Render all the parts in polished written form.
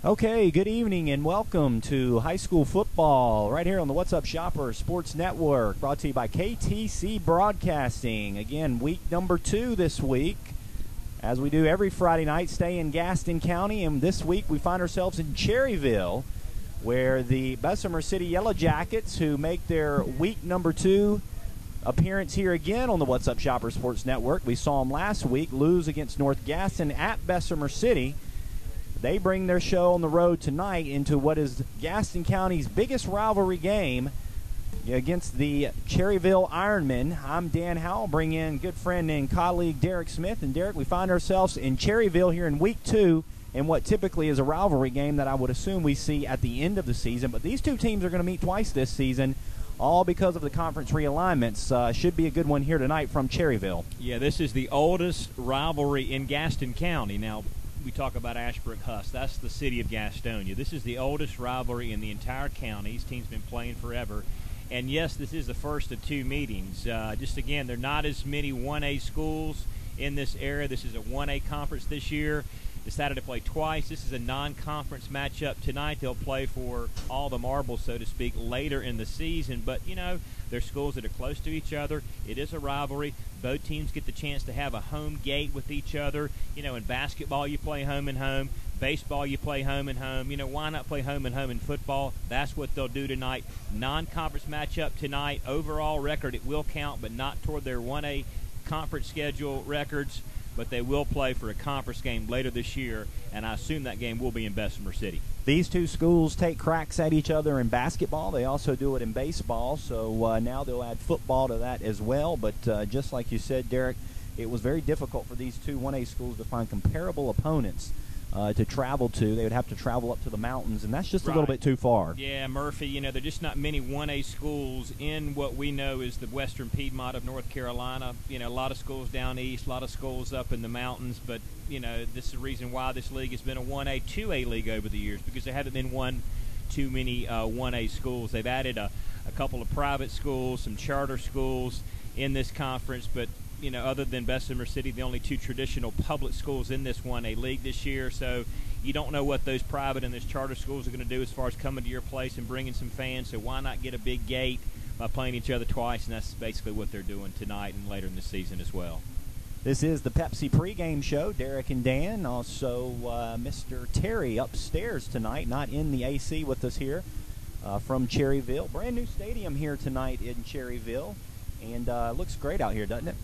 Okay, good evening and welcome to high school football right here on the What's Up Shopper Sports Network, brought to you by KTC Broadcasting. Again, week number 2 this week. As we do every Friday night, stay in Gaston County, and this week we find ourselves in Cherryville, where the Bessemer City Yellow Jackets, who make their week number 2 appearance here again on the What's Up Shopper Sports Network. We saw them last week lose against North Gaston at Bessemer City. They bring their show on the road tonight into what is Gaston County's biggest rivalry game against the Cherryville Ironmen. I'm Dan Howell, bring in good friend and colleague Derek Smith. And Derek, we find ourselves in Cherryville here in week 2 in what typically is a rivalry game that I would assume we see at the end of the season. But these two teams are going to meet twice this season, all because of the conference realignments. Should be a good one here tonight from Cherryville. Yeah, this is the oldest rivalry in Gaston County. Now, we talk about Ashbrook-Huss. That's the city of Gastonia. This is the oldest rivalry in the entire county. These teams have been playing forever. And, yes, this is the first of 2 meetings. Just, again, there are not as many 1A schools in this area. This is a 1A conference this year. Decided to play twice. This is a non-conference matchup tonight. They'll play for all the marbles, so to speak, later in the season. But, you know, they're schools that are close to each other. It is a rivalry. Both teams get the chance to have a home gate with each other. You know, in basketball, you play home and home. Baseball, you play home and home. You know, why not play home and home in football? That's what they'll do tonight. Non-conference matchup tonight. Overall record, it will count, but not toward their 1A conference schedule records. But they will play for a conference game later this year, and I assume that game will be in Bessemer City. These two schools take cracks at each other in basketball. They also do it in baseball, so now they'll add football to that as well. But just like you said, Derek, it was very difficult for these two 1A schools to find comparable opponents to travel to. They would have to travel up to the mountains, and that's just a little bit too far. Yeah, Murphy, you know, there are just not many 1A schools in what we know is the western Piedmont of North Carolina. You know, a lot of schools down east, a lot of schools up in the mountains, but, you know, this is the reason why this league has been a 1A, 2A league over the years, because there haven't been too many 1A schools. They've added a couple of private schools, some charter schools in this conference, but you know, other than Bessemer City, the only 2 traditional public schools in this 1A league this year. So you don't know what those private and those charter schools are going to do as far as coming to your place and bringing some fans. So why not get a big gate by playing each other twice? And that's basically what they're doing tonight and later in the season as well. This is the Pepsi pregame show. Derek and Dan, also Mr. Terry upstairs tonight, not in the AC with us here from Cherryville. Brand new stadium here tonight in Cherryville. And looks great out here, doesn't it?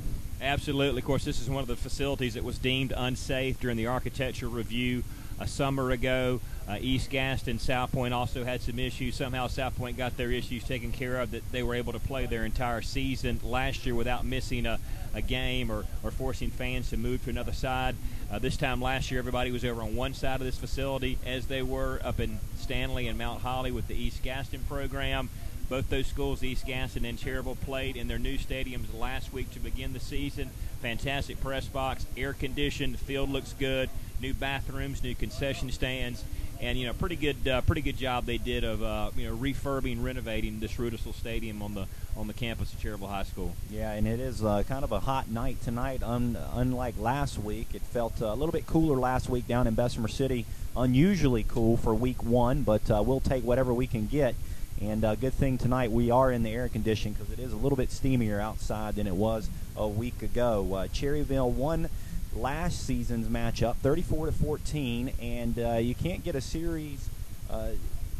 Absolutely. Of course, this is one of the facilities that was deemed unsafe during the architecture review a summer ago. East Gaston, South Point also had some issues. Somehow South Point got their issues taken care of, that they were able to play their entire season last year without missing a game or forcing fans to move to another side. This time last year, everybody was over on one side of this facility, as they were up in Stanley and Mount Holly with the East Gaston program. Both those schools, East Gaston and Cherryville, played in their new stadiums last week to begin the season. Fantastic press box, air-conditioned, the field looks good, new bathrooms, new concession stands, and, you know, pretty good job they did of, refurbing, renovating this Rudisell Stadium on the campus of Cherryville High School. Yeah, and it is kind of a hot night tonight. Unlike last week, it felt a little bit cooler last week down in Bessemer City. Unusually cool for week 1, but we'll take whatever we can get. And good thing tonight we are in the air conditioning, because it is a little bit steamier outside than it was a week ago. Cherryville won last season's matchup 34-14, and you can't get a series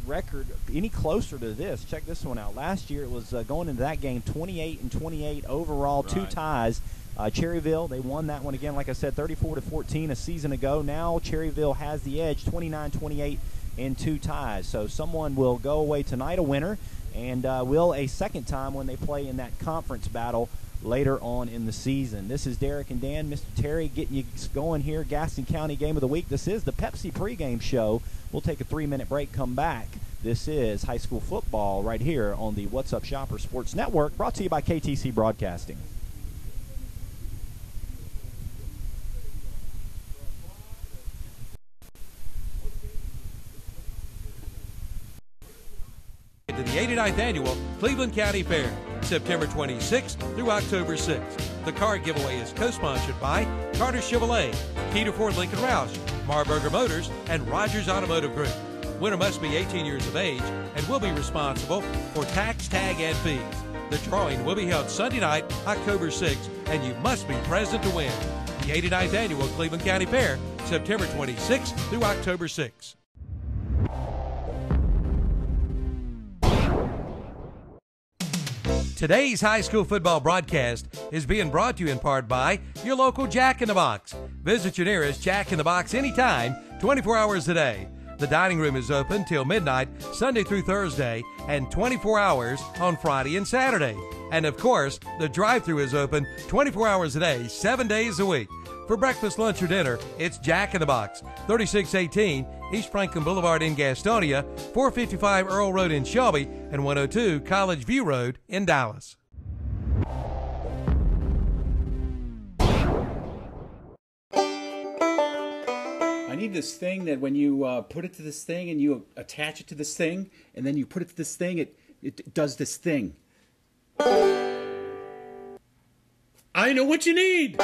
record any closer to this. Check this one out. Last year it was going into that game 28-28 overall, right. 2 ties. Cherryville, they won that one again, like I said, 34-14 a season ago. Now Cherryville has the edge, 29-28 in 2 ties. So someone will go away tonight a winner, and will a second time when they play in that conference battle later on in the season. This is Derek and Dan, Mr. Terry, getting you going here. Gaston County Game of the Week. This is the Pepsi pregame show. We'll take a 3-minute break, come back. This is high school football right here on the What's Up Shopper Sports Network, brought to you by KTC Broadcasting. To the 89th Annual Cleveland County Fair, September 26th through October 6th. The car giveaway is co-sponsored by Carter Chevrolet, Peter Ford Lincoln Roush, Marburger Motors, and Rogers Automotive Group. Winner must be 18 years of age and will be responsible for tax, tag, and fees. The drawing will be held Sunday night, October 6th, and you must be present to win. The 89th Annual Cleveland County Fair, September 26th through October 6th. Today's high school football broadcast is being brought to you in part by your local Jack in the Box. Visit your nearest Jack in the Box anytime, 24 hours a day. The dining room is open till midnight, Sunday through Thursday, and 24 hours on Friday and Saturday. And of course, the drive-thru is open 24 hours a day, 7 days a week. For breakfast, lunch, or dinner, it's Jack in the Box, 3618 East Franklin Boulevard in Gastonia, 455 Earl Road in Shelby, and 102 College View Road in Dallas. I need this thing that when you put it to this thing and you attach it to this thing, and then you put it to this thing, it does this thing. I know what you need!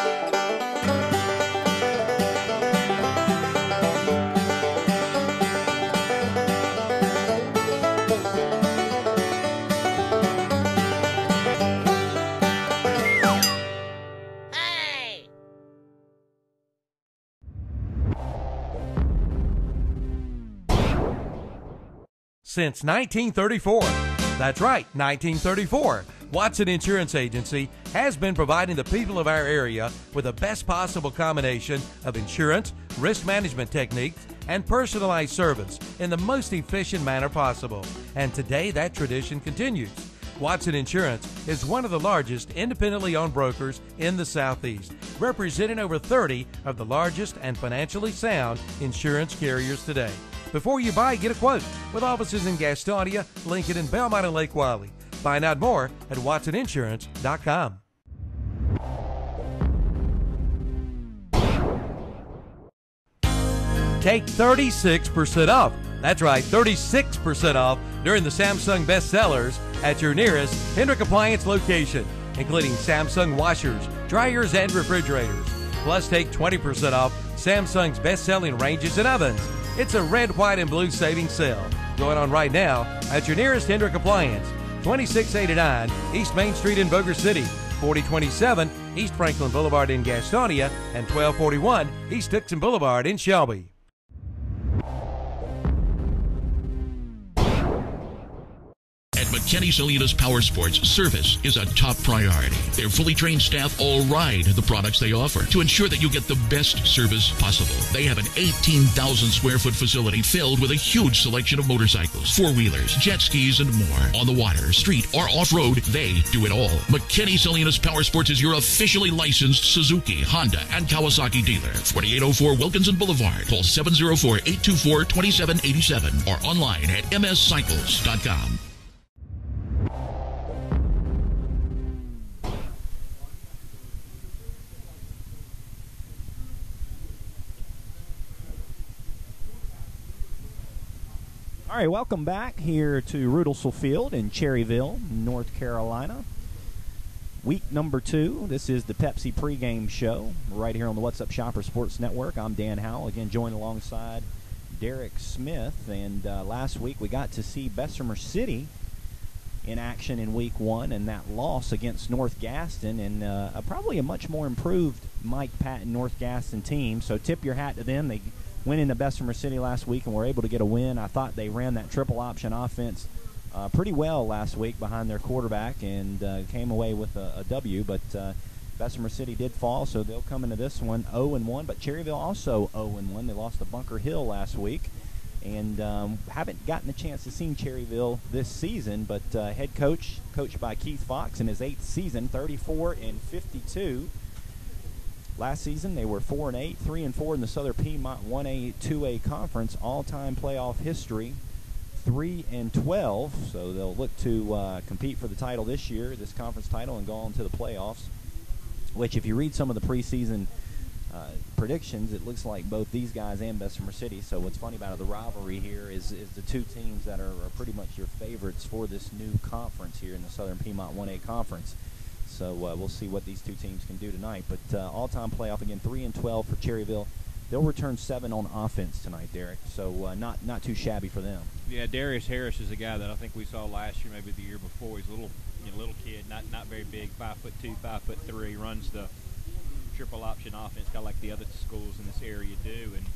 Since 1934. That's right, 1934. Watson Insurance Agency has been providing the people of our area with the best possible combination of insurance, risk management techniques, and personalized service in the most efficient manner possible. And today that tradition continues. Watson Insurance is one of the largest independently owned brokers in the Southeast, representing over 30 of the largest and financially sound insurance carriers today. Before you buy, get a quote with offices in Gastonia, Lincoln, and Belmont and Lake Wylie. Find out more at watsoninsurance.com. Take 36% off. That's right, 36% off during the Samsung bestsellers at your nearest Hendrick Appliance location, including Samsung washers, dryers, and refrigerators. Plus, take 20% off Samsung's best-selling ranges and ovens. It's a red, white, and blue savings sale going on right now at your nearest Hendrick Appliance, 2689 East Main Street in Boger City, 4027 East Franklin Boulevard in Gastonia, and 1241 East Dixon Boulevard in Shelby. McKinney Salinas Power Sports, service is a top priority. Their fully trained staff all ride the products they offer to ensure that you get the best service possible. They have an 18,000 square foot facility filled with a huge selection of motorcycles, four-wheelers, jet skis, and more. On the water, street, or off-road, they do it all. McKinney Salinas Power Sports is your officially licensed Suzuki, Honda, and Kawasaki dealer. 4804 Wilkinson Boulevard. Call 704-824-2787 or online at mscycles.com. All right, welcome back here to Rudelsville Field in Cherryville, North Carolina. Week number 2. This is the Pepsi pregame show right here on the What's Up Shopper Sports Network. I'm Dan Howell, again joined alongside Derek Smith. And last week we got to see Bessemer City in action in Week 1 and that loss against North Gaston and probably a much more improved Mike Patton North Gaston team. So tip your hat to them. They went into Bessemer City last week and were able to get a win. I thought they ran that triple option offense pretty well last week behind their quarterback and came away with a W. But Bessemer City did fall, so they'll come into this one 0-1. But Cherryville also 0-1. They lost to Bunker Hill last week and haven't gotten a chance to see Cherryville this season. But head coached by Keith Fox in his 8th season, 34-52. Last season, they were 4-8, 3-4 in the Southern Piedmont 1A, 2A conference, all-time playoff history, 3-12. So they'll look to compete for the title this year, this conference title, and go on to the playoffs. Which, if you read some of the preseason predictions, it looks like both these guys and Bessemer City. So what's funny about it, the rivalry here is the two teams that are pretty much your favorites for this new conference here in the Southern Piedmont 1A conference. So we'll see what these two teams can do tonight. But all-time playoff, again, 3-12 for Cherryville, they'll return 7 on offense tonight, Derek. So not too shabby for them. Yeah, Darius Harris is a guy that I think we saw last year, maybe the year before. He's a little kid, not very big, 5'2", 5'3", runs the triple option offense, kind of like the other schools in this area do. And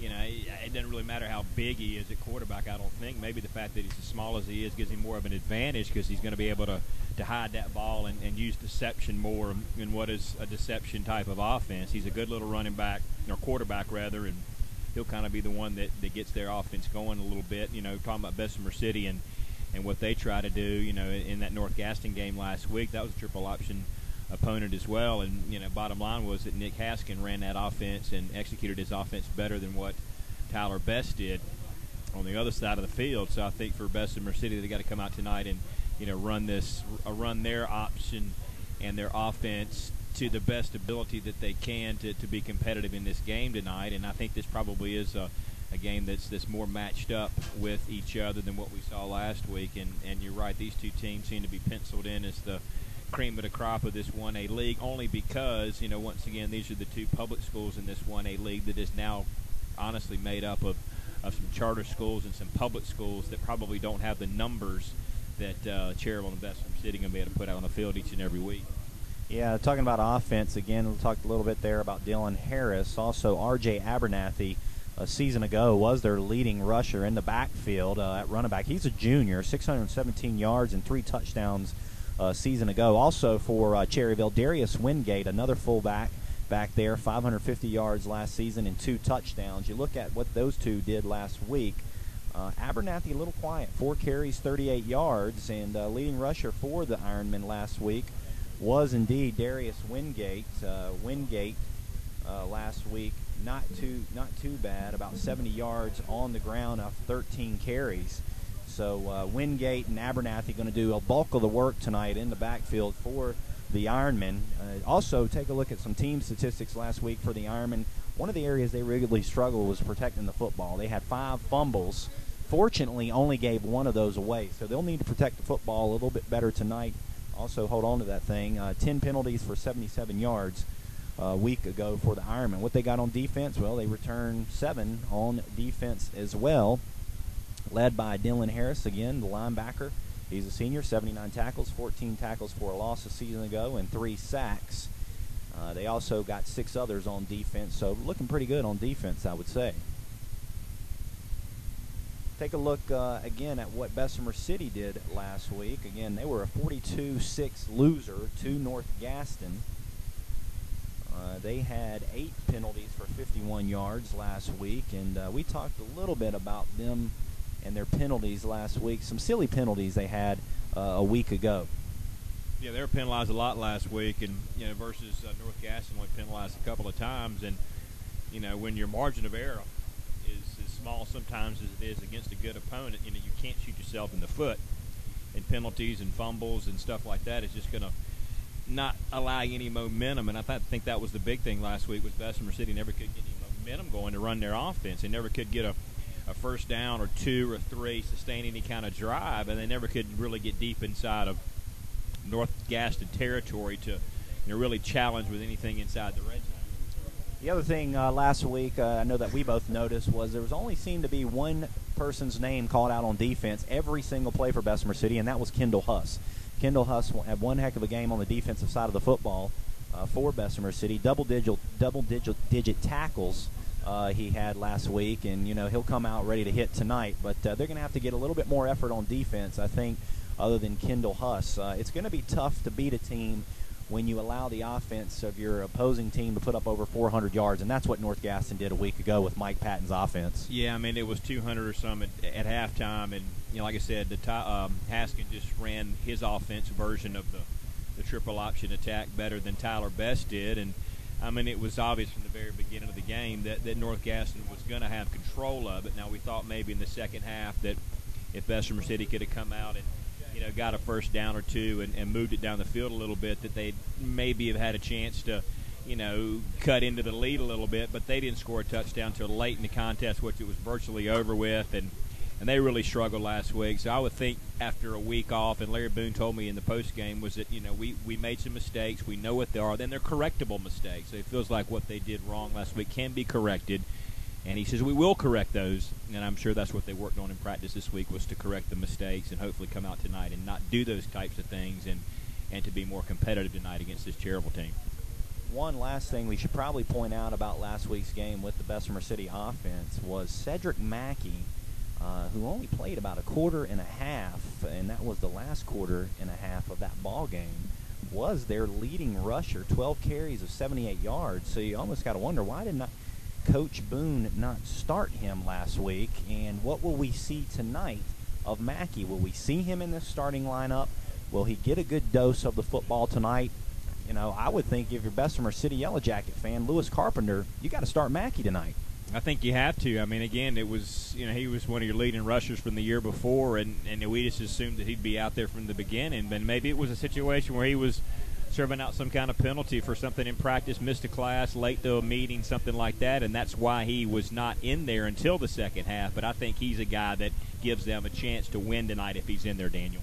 it doesn't really matter how big he is at quarterback, I don't think. Maybe the fact that he's as small as he is gives him more of an advantage because he's going to be able to hide that ball and use deception more in what is a deception type of offense. He's a good little running back, or quarterback rather, and he'll kind of be the one that gets their offense going a little bit. Talking about Bessemer City and what they try to do, in that North Gaston game last week, that was a triple option opponent as well. And bottom line was that Nick Haskin ran that offense and executed his offense better than what Tyler Best did on the other side of the field. So I think for Bessemer City, they got to come out tonight and run their option and their offense to the best ability that they can to be competitive in this game tonight. And I think this probably is a game that's more matched up with each other than what we saw last week. And you're right, these two teams seem to be penciled in as the cream of the crop of this 1A league, only because, once again, these are the two public schools in this 1A league that is now honestly made up of some charter schools and some public schools that probably don't have the numbers that Cherryville and Bessemer City are going to be able to put out on the field each and every week. Yeah, talking about offense, again, we talked a little bit there about Dylan Harris. Also, R.J. Abernathy, a season ago, was their leading rusher in the backfield at running back. He's a junior, 617 yards and 3 touchdowns season ago. Also for Cherryville, Darius Wingate, another fullback back there, 550 yards last season and 2 touchdowns. You look at what those two did last week. Abernathy a little quiet, 4 carries, 38 yards, and leading rusher for the Ironmen last week was indeed Darius Wingate. Wingate last week not too bad, about 70 yards on the ground off 13 carries. So Wingate and Abernathy going to do a bulk of the work tonight in the backfield for the Ironmen. Also, take a look at some team statistics last week for the Ironmen. One of the areas they regularly struggled was protecting the football. They had 5 fumbles. Fortunately, only gave 1 of those away. So they'll need to protect the football a little bit better tonight. Also, hold on to that thing. 10 penalties for 77 yards a week ago for the Ironmen. What they got on defense? Well, they returned 7 on defense as well, led by Dylan Harris, again, the linebacker. He's a senior, 79 tackles, 14 tackles for a loss a season ago, and 3 sacks. They also got 6 others on defense, so looking pretty good on defense, I would say. Take a look again at what Bessemer City did last week. Again, they were a 42-6 loser to North Gaston. They had 8 penalties for 51 yards last week, and we talked a little bit about them and their penalties last week. Some silly penalties they had a week ago. Yeah, they were penalized a lot last week, and versus North Gaston only penalized a couple of times. And when your margin of error is as small sometimes as it is against a good opponent, you can't shoot yourself in the foot. And penalties and fumbles and stuff like that is just going to not allow any momentum. And I think that was the big thing last week was Bessemer City never could get any momentum going to run their offense. They never could get a first down or 2 or 3, sustain any kind of drive, and they never could really get deep inside of North Gaston territory to really challenge with anything inside the red zone. The other thing last week I know that we both noticed was there was only seemed to be one person's name called out on defense every single play for Bessemer City, and that was Kendall Huss. Kendall Huss had one heck of a game on the defensive side of the football for Bessemer City. Double-digit tackles he had last week, and he'll come out ready to hit tonight. But they're going to have to get a little bit more effort on defense, I think, other than Kendall Huss. It's going to be tough to beat a team when you allow the offense of your opposing team to put up over 400 yards, and that's what North Gaston did a week ago with Mike Patton's offense. Yeah, I mean, it was 200 or some at halftime, and like I said, Haskin just ran his offense version of the triple option attack better than Tyler Best did, and I mean, it was obvious from the very beginning of the game that North Gaston was going to have control of it. Now, we thought maybe in the second half that if Bessemer City could have come out and got a first down or 2 and moved it down the field a little bit, that they'd maybe have had a chance to, cut into the lead a little bit. But they didn't score a touchdown until late in the contest, which it was virtually over with. And and they really struggled last week. So I would think after a week off, and Larry Boone told me in the post game, was that, you know, we made some mistakes. We know what they are. Then they're correctable mistakes. So it feels like what they did wrong last week can be corrected. And he says we will correct those, and I'm sure that's what they worked on in practice this week, was to correct the mistakes and hopefully come out tonight and not do those types of things, and to be more competitive tonight against this Cherryville team. One last thing we should probably point out about last week's game with the Bessemer City offense was Cedric Mackey, who only played about a quarter and a half, and that was the last quarter and a half of that ball game, was their leading rusher, 12 carries of 78 yards. So you almost got to wonder, why did not Coach Boone not start him last week? And what will we see tonight of Mackey? Will we see him in the starting lineup? Will he get a good dose of the football tonight? You know, I would think if you're Bessemer City Yellow Jacket fan, Lewis Carpenter, you got to start Mackey tonight. I think you have to. I mean, again, it was, you know, he was one of your leading rushers from the year before, and we just assumed that he'd be out there from the beginning. But maybe it was a situation where he was serving out some kind of penalty for something in practice, missed a class, late to a meeting, something like that, and that's why he was not in there until the second half. But I think he's a guy that gives them a chance to win tonight if he's in there, Daniel.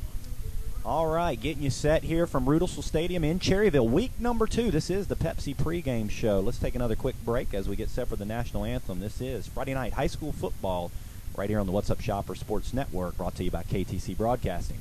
All right, getting you set here from Rudelsville Stadium in Cherryville. Week number 2. This is the Pepsi pregame show. Let's take another quick break as we get set for the national anthem. This is Friday night high school football right here on the What's Up Shopper Sports Network, brought to you by KTC Broadcasting.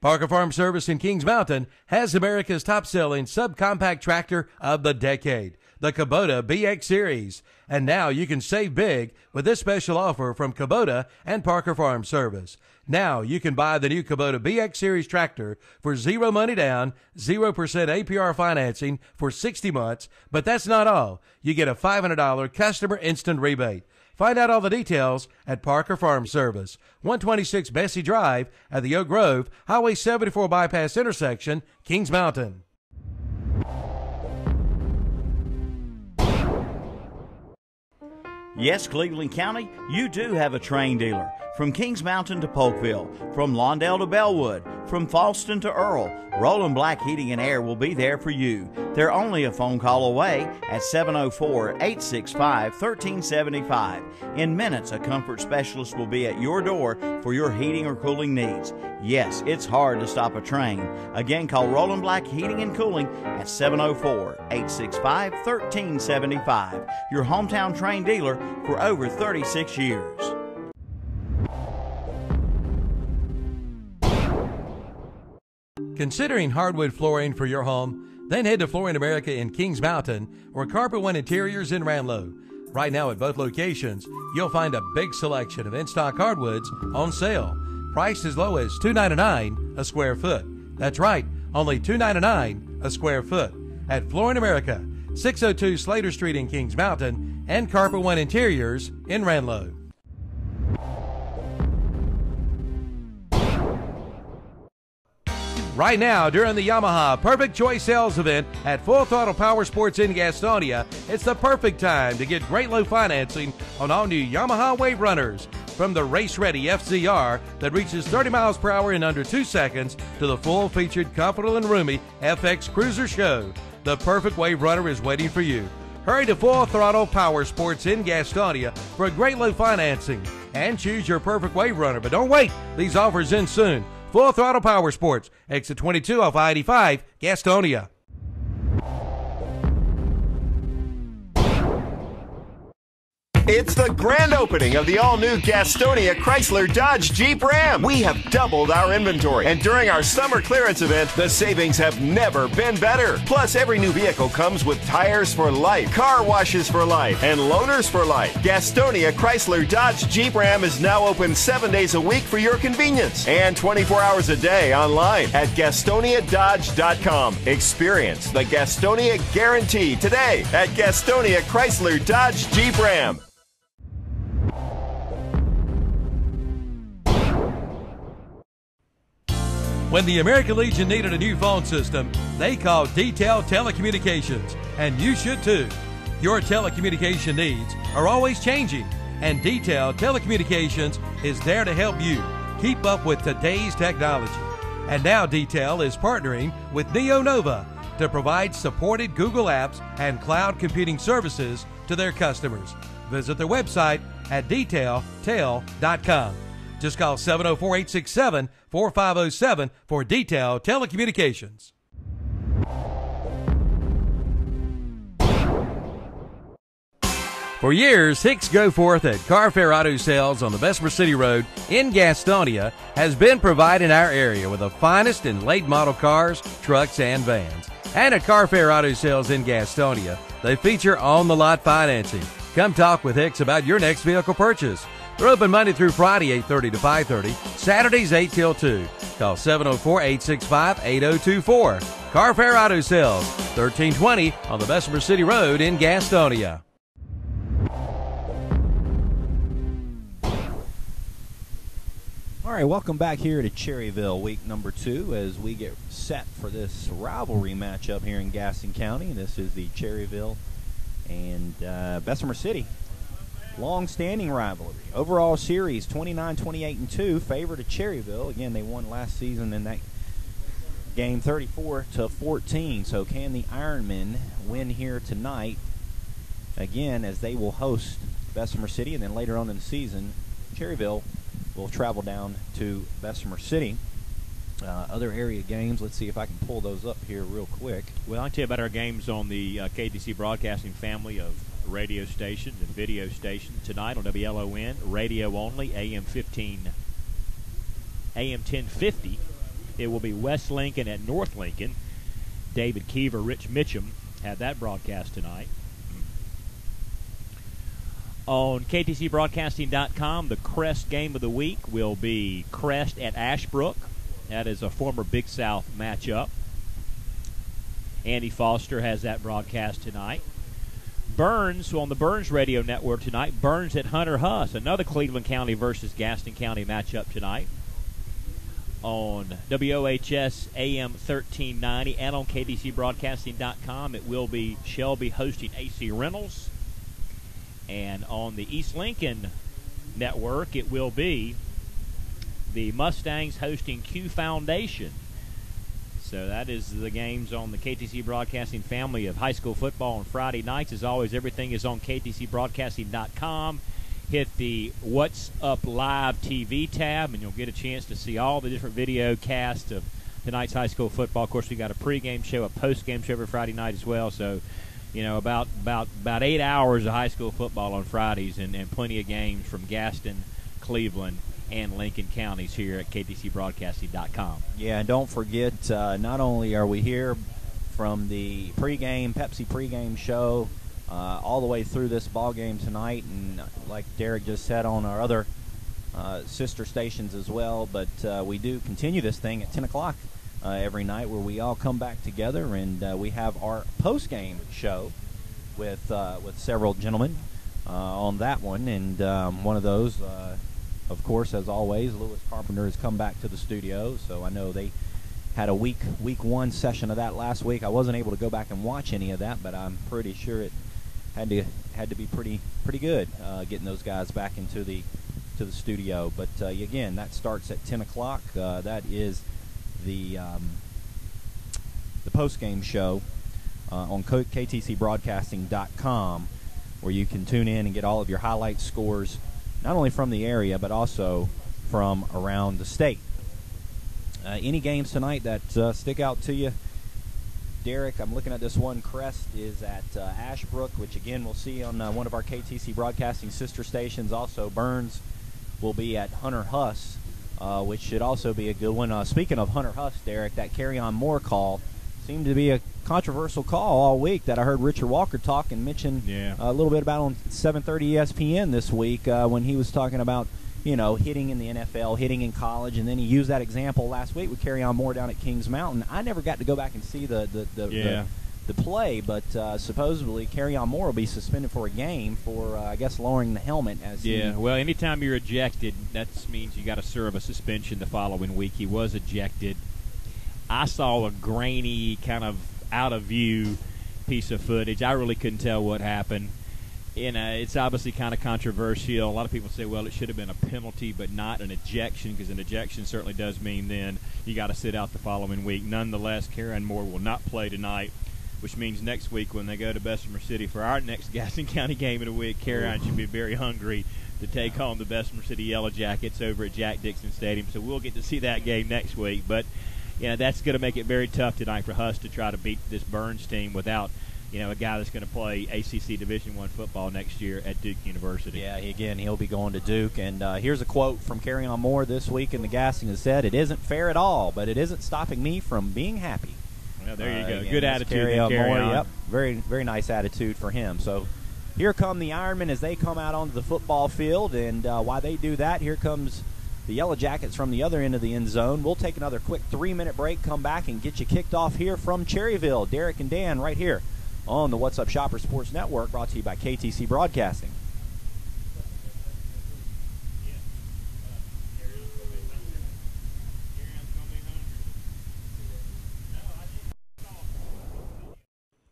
Parker Farm Service in Kings Mountain has America's top-selling subcompact tractor of the decade, the Kubota BX Series. And now you can save big with this special offer from Kubota and Parker Farm Service. Now you can buy the new Kubota BX Series tractor for 0 money down, 0% APR financing for 60 months. But that's not all. You get a $500 customer instant rebate. Find out all the details at Parker Farm Service, 126 Bessie Drive at the Oak Grove, Highway 74 Bypass intersection, Kings Mountain. Yes, Cleveland County, you do have a train dealer. From Kings Mountain to Polkville, from Lawndale to Bellwood, from Falston to Earl, Roland Black Heating and Air will be there for you. They're only a phone call away at 704-865-1375. In minutes, a comfort specialist will be at your door for your heating or cooling needs. Yes, it's hard to stop a train. Again, call Roland Black Heating and Cooling at 704-865-1375. Your hometown train dealer for over 36 years. Considering hardwood flooring for your home? Then head to Flooring America in Kings Mountain or Carpet One Interiors in Ranlow. Right now at both locations, you'll find a big selection of in-stock hardwoods on sale. Priced as low as $2.99 a square foot. That's right, only $2.99 a square foot. At Flooring America, 602 Slater Street in Kings Mountain and Carpet One Interiors in Ranlow. Right now, during the Yamaha Perfect Choice Sales Event at Full Throttle Power Sports in Gastonia, it's the perfect time to get great low financing on all new Yamaha Wave Runners. From the race-ready FZR that reaches 30 miles per hour in under 2 seconds to the full-featured, comfortable and roomy FX Cruiser Show, the perfect Wave Runner is waiting for you. Hurry to Full Throttle Power Sports in Gastonia for a great low financing and choose your perfect Wave Runner. But don't wait, these offers end soon. Full Throttle Power Sports, exit 22 off I-85, Gastonia. It's the grand opening of the all-new Gastonia Chrysler Dodge Jeep Ram. We have doubled our inventory, and during our summer clearance event, the savings have never been better. Plus, every new vehicle comes with tires for life, car washes for life, and loaners for life. Gastonia Chrysler Dodge Jeep Ram is now open 7 days a week for your convenience and 24 hours a day online at GastoniaDodge.com. Experience the Gastonia guarantee today at Gastonia Chrysler Dodge Jeep Ram. When the American Legion needed a new phone system, they called Detail Telecommunications, and you should too. Your telecommunication needs are always changing, and Detail Telecommunications is there to help you keep up with today's technology. And now Detail is partnering with NeoNova, to provide supported Google Apps and cloud computing services to their customers. Visit their website at detailtel.com. Just call 704-867-4507 for Detail Telecommunications. For years, Hicks Go Forth at Carfair Auto Sales on the Bessemer City Road in Gastonia has been providing our area with the finest in late model cars, trucks, and vans. And at Carfair Auto Sales in Gastonia, they feature on-the-lot financing. Come talk with Hicks about your next vehicle purchase. They're open Monday through Friday, 8:30 to 5:30, Saturdays 8 till 2. Call 704-865-8024. Carfair Auto Sales, 1320 on the Bessemer City Road in Gastonia. All right, welcome back here to Cherryville, week number 2, as we get set for this rivalry matchup here in Gaston County. This is the Cherryville and Bessemer City long-standing rivalry. Overall series 29-28-2, favor to Cherryville. Again, they won last season in that game 34-14. So can the Ironmen win here tonight? Again, as they will host Bessemer City, and then later on in the season, Cherryville will travel down to Bessemer City. Other area games, let's see if I can pull those up here real quick. Well, I'll tell you about our games on the KTC Broadcasting family of radio stations and video stations. Tonight on WLON, radio only, AM 1050. It will be West Lincoln at North Lincoln. David Keever, Rich Mitchum had that broadcast tonight. On KTCBroadcasting.com, the Crest game of the week will be Crest at Ashbrook. That is a former Big South matchup. Andy Foster has that broadcast tonight. Burns, on the Burns Radio Network tonight, Burns at Hunter Huss, another Cleveland County versus Gaston County matchup tonight. On WOHS AM 1390 and on KTCBroadcasting.com, it will be Shelby hosting AC Reynolds. And on the East Lincoln Network, it will be the Mustangs hosting Q Foundation. So that is the games on the KTC Broadcasting family of high school football on Friday nights. As always, everything is on KTCBroadcasting.com. Hit the What's Up Live TV tab, and you'll get a chance to see all the different video casts of tonight's high school football. Of course, we got a pregame show, a postgame show every Friday night as well. So, you know, about 8 hours of high school football on Fridays, and plenty of games from Gaston, Cleveland, and Lincoln counties here at KTCBroadcasting.com. Yeah, and don't forget, not only are we here from the Pepsi pregame show all the way through this ball game tonight, and like Derek just said, on our other sister stations as well, but we do continue this thing at 10 o'clock every night, where we all come back together, and we have our post-game show with several gentlemen on that one, and one of those, of course, as always, Lewis Carpenter has come back to the studio. So I know they had a week 1 session of that last week. I wasn't able to go back and watch any of that, but I'm pretty sure it had to be pretty good getting those guys back into the studio. But again, that starts at 10 o'clock. That is the post-game show on KTCBroadcasting.com, where you can tune in and get all of your highlight scores, not only from the area, but also from around the state. Any games tonight that stick out to you? Derek, I'm looking at this one. Crest is at Ashbrook, which, again, we'll see on one of our KTC Broadcasting sister stations. Also, Burns will be at Hunter Huss, which should also be a good one. Speaking of Hunter Huss, Derek, that Carry-On Moore call seemed to be a controversial call all week that I heard Richard Walker talk and mention a little bit about on 7:30 ESPN this week when he was talking about, you know, hitting in the NFL, hitting in college, and then he used that example last week with Carry-On Moore down at Kings Mountain. I never got to go back and see the play, but supposedly Carry-On Moore will be suspended for a game for, I guess, lowering the helmet. Well, anytime you're ejected, that means you got to serve a suspension the following week. He was ejected. I saw a grainy, kind of out of view piece of footage. I really couldn't tell what happened. It's obviously kind of controversial. A lot of people say, well, it should have been a penalty but not an ejection, because an ejection certainly does mean then you got to sit out the following week. Nonetheless, Carrie Moore will not play tonight, which means next week when they go to Bessemer City for our next Gaston County game of the week, Carrie should be very hungry to take on the Bessemer City Yellow Jackets over at Jack Dixon Stadium. So we'll get to see that game next week. But, that's going to make it very tough tonight for Huss to try to beat this Burns team without – a guy that's going to play ACC Division I football next year at Duke University. Yeah, he'll be going to Duke. And here's a quote from Carrie Moore this week in the Gaston that said, "It isn't fair at all, but it isn't stopping me from being happy." Well, there you go. Again, good attitude. Carrie Moore, yep, very, very nice attitude for him. So here come the Ironmen as they come out onto the football field. And while they do that, here comes the Yellow Jackets from the other end of the end zone. We'll take another quick 3-minute break, come back, and get you kicked off here from Cherryville. Derek and Dan right here on the What's Up Shopper Sports Network, brought to you by KTC Broadcasting.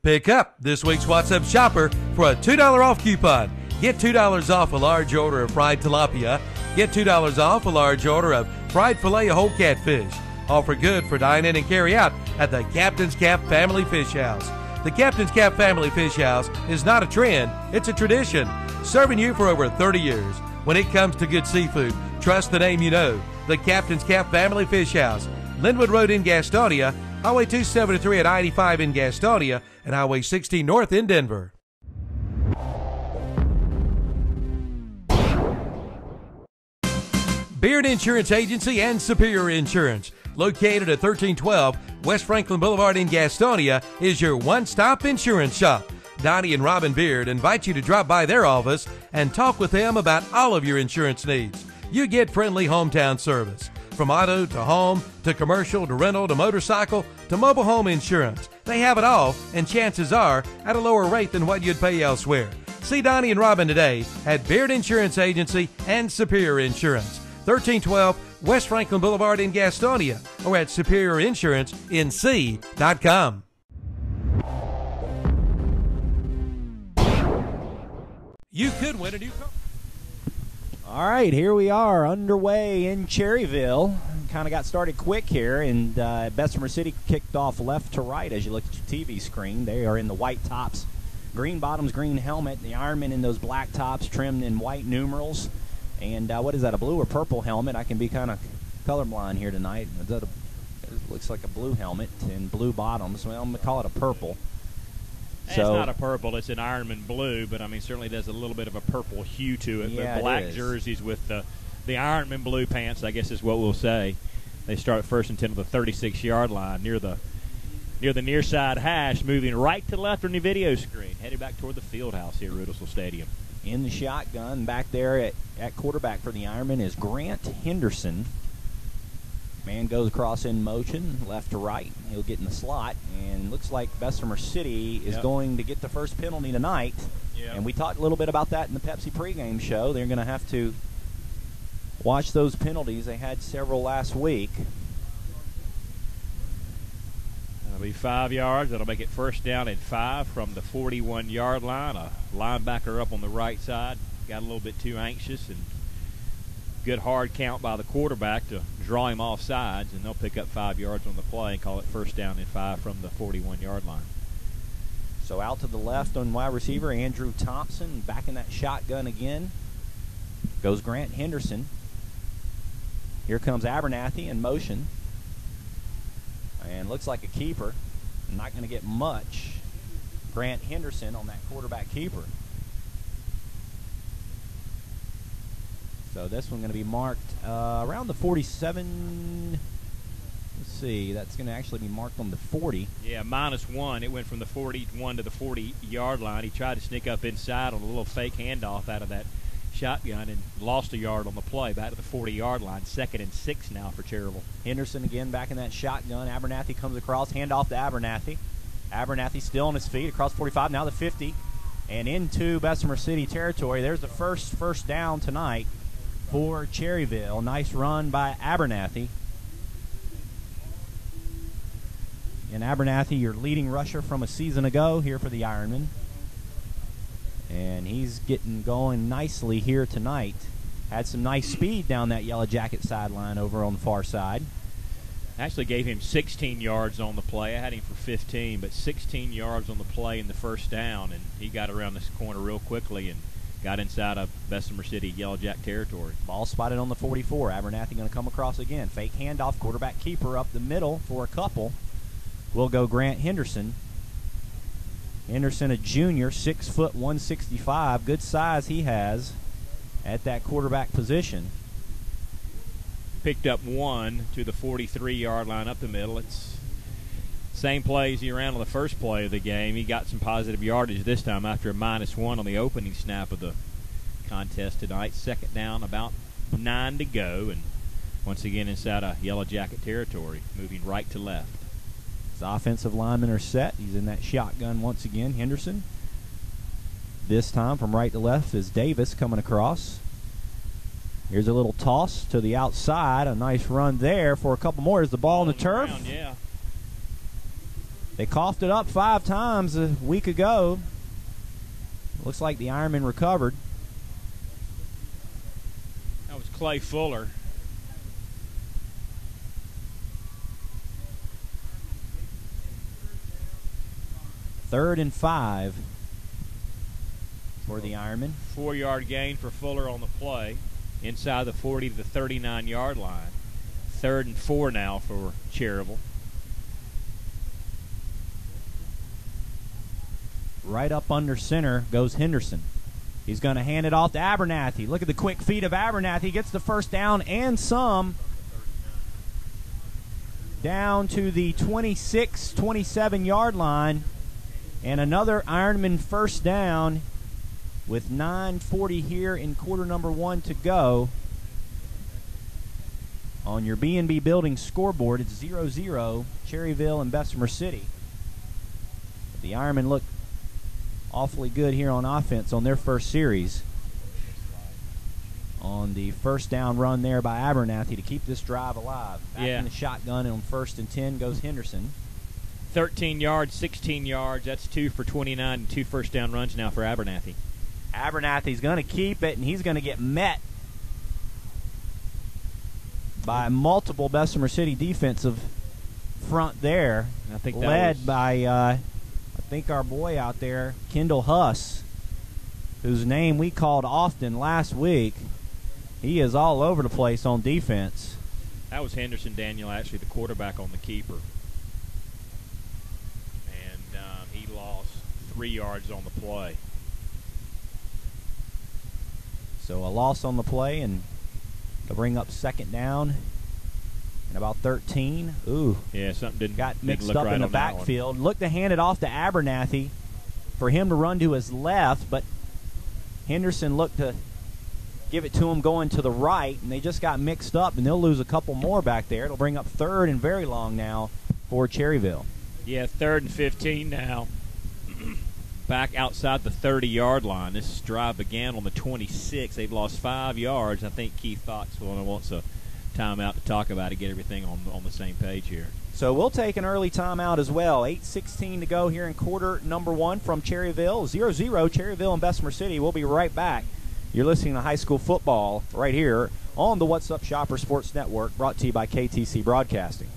Pick up this week's What's Up Shopper for a $2 off coupon. Get $2 off a large order of fried tilapia. Get $2 off a large order of fried filet of whole catfish. Offer good for dine-in and carry out at the Captain's Cap Family Fish House. The Captain's Cap Family Fish House is not a trend, it's a tradition. Serving you for over 30 years. When it comes to good seafood, trust the name you know. The Captain's Cap Family Fish House. Linwood Road in Gastonia, Highway 273 at I-85 in Gastonia, and Highway 16 North in Denver. Beard Insurance Agency and Superior Insurance, located at 1312 West Franklin Boulevard in Gastonia, is your one-stop insurance shop. Donnie and Robin Beard invite you to drop by their office and talk with them about all of your insurance needs. You get friendly hometown service. From auto to home to commercial to rental to motorcycle to mobile home insurance. They have it all, and chances are at a lower rate than what you'd pay elsewhere. See Donnie and Robin today at Beard Insurance Agency and Superior Insurance, 1312 West Franklin Boulevard in Gastonia, or at superiorinsuranceinc.com. You could win a new car. All right, here we are underway in Cherryville. Kind of got started quick here, and Bessemer City kicked off left to right as you look at your TV screen. They are in the white tops, green bottoms, green helmet. The Ironmen in those black tops trimmed in white numerals. And what is that, a blue or purple helmet? I can be kind of colorblind here tonight. It looks like a blue helmet and blue bottoms. Well, I'm going to call it a purple. It's not a purple, it's an Ironman blue, but I mean certainly there's a little bit of a purple hue to it. Yeah, but black jerseys with the Ironman blue pants, I guess is what we'll say. They start at first and 10 to the 36-yard line near the near side hash, moving right to left on the video screen, headed back toward the field house here at Rudelsville Stadium. In the shotgun back there at quarterback for the Ironman is Grant Henderson. Man goes across in motion, left to right. He'll get in the slot, and looks like Bessemer City is going to get the first penalty tonight. Yep. And we talked a little bit about that in the Pepsi pregame show. They're going to have to watch those penalties. They had several last week. That'll be 5 yards. That'll make it first down and 5 from the 41-yard line. A linebacker up on the right side got a little bit too anxious, and good hard count by the quarterback to draw him off sides, and they'll pick up 5 yards on the play and call it first down and 5 from the 41-yard line. So out to the left on wide receiver, Andrew Thompson, back in that shotgun again. Goes Grant Henderson. Here comes Abernathy in motion. And looks like a keeper. Not going to get much. Grant Henderson on that quarterback keeper. So this one going to be marked around the 47. Let's see. That's going to actually be marked on the 40. Yeah, -1. It went from the 41 to the 40-yard line. He tried to sneak up inside on a little fake handoff out of that shotgun and lost a yard on the play. Back to the 40-yard line. 2nd and 6 now for Cherryville. Henderson again back in that shotgun. Abernathy comes across. Handoff to Abernathy. Abernathy still on his feet across 45. Now the 50. And into Bessemer City territory. There's the first down tonight for Cherryville. Nice run by Abernathy. And Abernathy, your leading rusher from a season ago here for the Ironmen. And he's getting going nicely here tonight. Had some nice speed down that Yellow Jacket sideline over on the far side. Actually gave him 16 yards on the play. I had him for 15, but 16 yards on the play in the first down, and he got around this corner real quickly and got inside of Bessemer City Yellow Jack territory. Ball spotted on the 44. Abernathy going to come across again. Fake handoff, quarterback keeper up the middle for a couple. Will go Grant Henderson. Henderson, a junior, 6 foot 165. Good size he has at that quarterback position. Picked up 1 to the 43-yard line up the middle. It's same plays he ran on the first play of the game. He got some positive yardage this time after a -1 on the opening snap of the contest tonight. Second down, about 9 to go, and once again inside a Yellow Jacket territory, moving right to left. His offensive linemen are set. He's in that shotgun once again, Henderson. This time from right to left is Davis coming across. Here's a little toss to the outside. A nice run there for a couple more. Here's the ball on the turf. Around, yeah. They coughed it up 5 times a week ago. Looks like the Ironmen recovered. That was Clay Fuller. Third and 5 for the Ironmen. 4-yard gain for Fuller on the play. Inside the 40 to the 39-yard line. 3rd and 4 now for Cherryville. Right up under center goes Henderson. He's going to hand it off to Abernathy. Look at the quick feet of Abernathy. Gets the first down and some. Down to the 26, 27-yard line. And another Ironman first down with 9:40 here in quarter number 1 to go. On your B&B Building scoreboard, it's 0-0, Cherryville and Bessemer City. But the Ironmen look awfully good here on offense on their first series. On the first down run there by Abernathy to keep this drive alive. Back in the shotgun, and on 1st and 10 goes Henderson. 13 yards, 16 yards. That's 2 for 29 and 2 first down runs now for Abernathy. Abernathy's going to keep it, and he's going to get met by multiple Bessemer City defensive front there. I think that led by, I think our boy out there, Kendall Huss, whose name we called often last week. He is all over the place on defense. That was Henderson Daniel, actually the quarterback on the keeper. And he lost 3 yards on the play. So a loss on the play, and to bring up second down and about 13. Ooh. Yeah, something didn't got mixed look up right in the on that backfield. Looked to hand it off to Abernathy for him to run to his left, but Henderson looked to give it to him going to the right, and they just got mixed up, and they'll lose a couple more back there. It'll bring up 3rd and very long now for Cherryville. Yeah, 3rd and 15 now. Back outside the 30-yard line. This drive began on the 26. They've lost 5 yards. I think Keith Foxwell wants a timeout to talk about it, get everything on the same page here. So we'll take an early timeout as well. 8:16 to go here in quarter number 1 from Cherryville. 0-0, Cherryville and Bessemer City. We'll be right back. You're listening to high school football right here on the What's Up Shopper Sports Network, brought to you by KTC Broadcasting.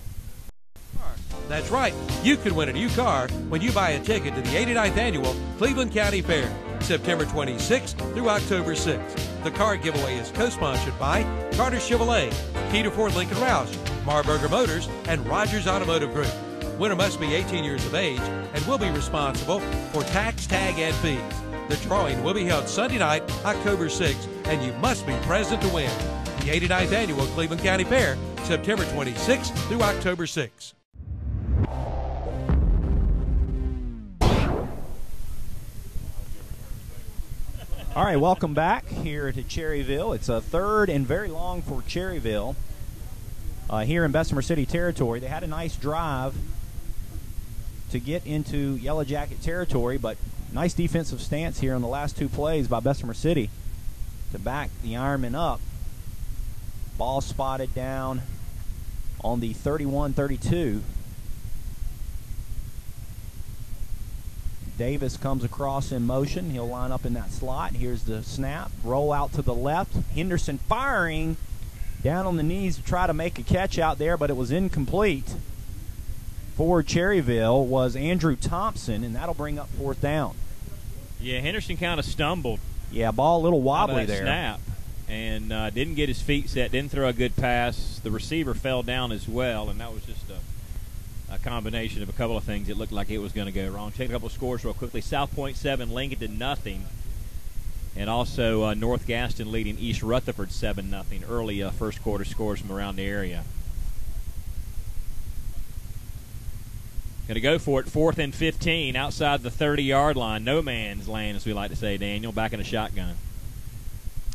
That's right. You can win a new car when you buy a ticket to the 89th Annual Cleveland County Fair, September 26th through October 6th. The car giveaway is co-sponsored by Carter Chevrolet, Peter Ford Lincoln Roush, Marburger Motors, and Rogers Automotive Group. Winner must be 18 years of age and will be responsible for tax, tag, and fees. The drawing will be held Sunday night, October 6th, and you must be present to win. The 89th Annual Cleveland County Fair, September 26th through October 6th. All right, welcome back here to Cherryville. It's a 3rd and very long for Cherryville here in Bessemer City territory. They had a nice drive to get into Yellow Jacket territory, but nice defensive stance here on the last 2 plays by Bessemer City to back the Ironmen up. Ball spotted down on the 31-32. Davis comes across in motion. He'll line up in that slot. Here's the snap. Roll out to the left. Henderson firing down on the knees to try to make a catch out there, but it was incomplete. For Cherryville was Andrew Thompson, and that'll bring up 4th down. Yeah, Henderson kind of stumbled. Yeah, ball a little wobbly there. Snap, and didn't get his feet set, didn't throw a good pass. The receiver fell down as well, and that was just a combination of a couple of things. It looked like it was going to go wrong. Take a couple of scores real quickly. South Point 7, Lincoln to nothing. And also North Gaston leading East Rutherford 7-0. Early first quarter scores from around the area. Going to go for it, 4th and 15, outside the 30-yard line. No man's land, as we like to say, Daniel, back in a shotgun.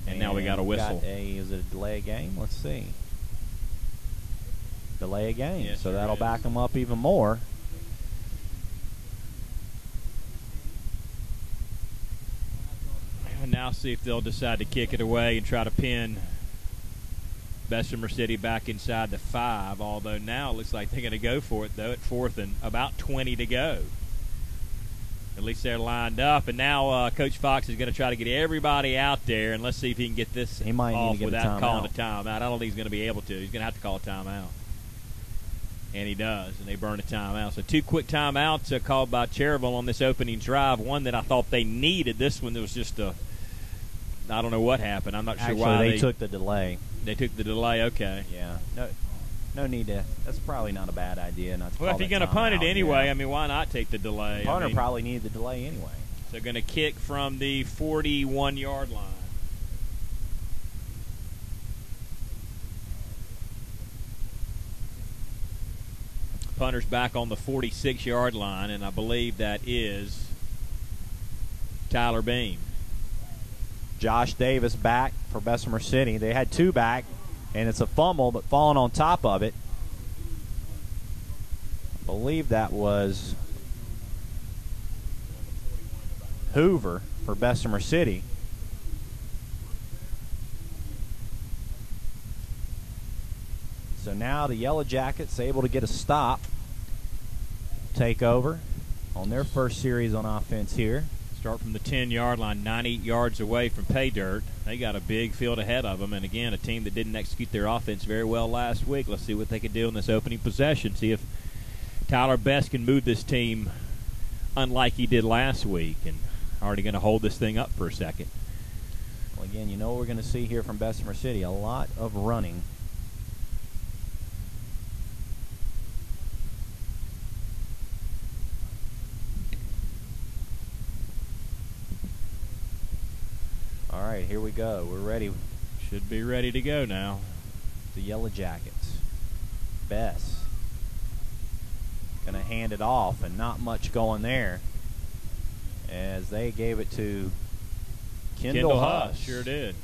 And now we got a whistle. Is it a delay of game? Let's see. Delay of game. Yes, so that'll back them up even more. And now see if they'll decide to kick it away and try to pin Bessemer City back inside the 5, although now it looks like they're going to go for it, though, at 4th and about 20 to go. At least they're lined up, and now Coach Fox is going to try to get everybody out there, and let's see if he can get this off without calling a timeout. I don't think he's going to be able to. He's going to have to call a timeout. And he does, and they burn a timeout. So 2 quick timeouts called by Cherryville on this opening drive. One that I thought they needed. This one, there was just I don't know what happened. I'm not sure why they took the delay. They took the delay, okay. Yeah. No need to. That's probably not a bad idea. Not to well, if you're going to punt it anyway, I mean, why not take the delay? The punter probably needed the delay anyway. So going to kick from the 41-yard line. Punter's back on the 46-yard line, and I believe that is Tyler Beam. Josh Davis back for Bessemer City. They had 2 back, and it's a fumble, but falling on top of it. I believe that was Hoover for Bessemer City. So now the Yellow Jackets able to get a stop, take over on their first series on offense here. Start from the 10-yard line, 98 yards away from pay dirt. They got a big field ahead of them, and again, a team that didn't execute their offense very well last week. Let's see what they can do in this opening possession. See if Tyler Best can move this team unlike he did last week, and already going to hold this thing up for a second. Well, again, you know what we're going to see here from Bessemer City, a lot of running. All right, here we go. We're ready. Should be ready to go now. The Yellow Jackets. Bess going to hand it off, and not much going there as they gave it to Kendall Huss. Sure did.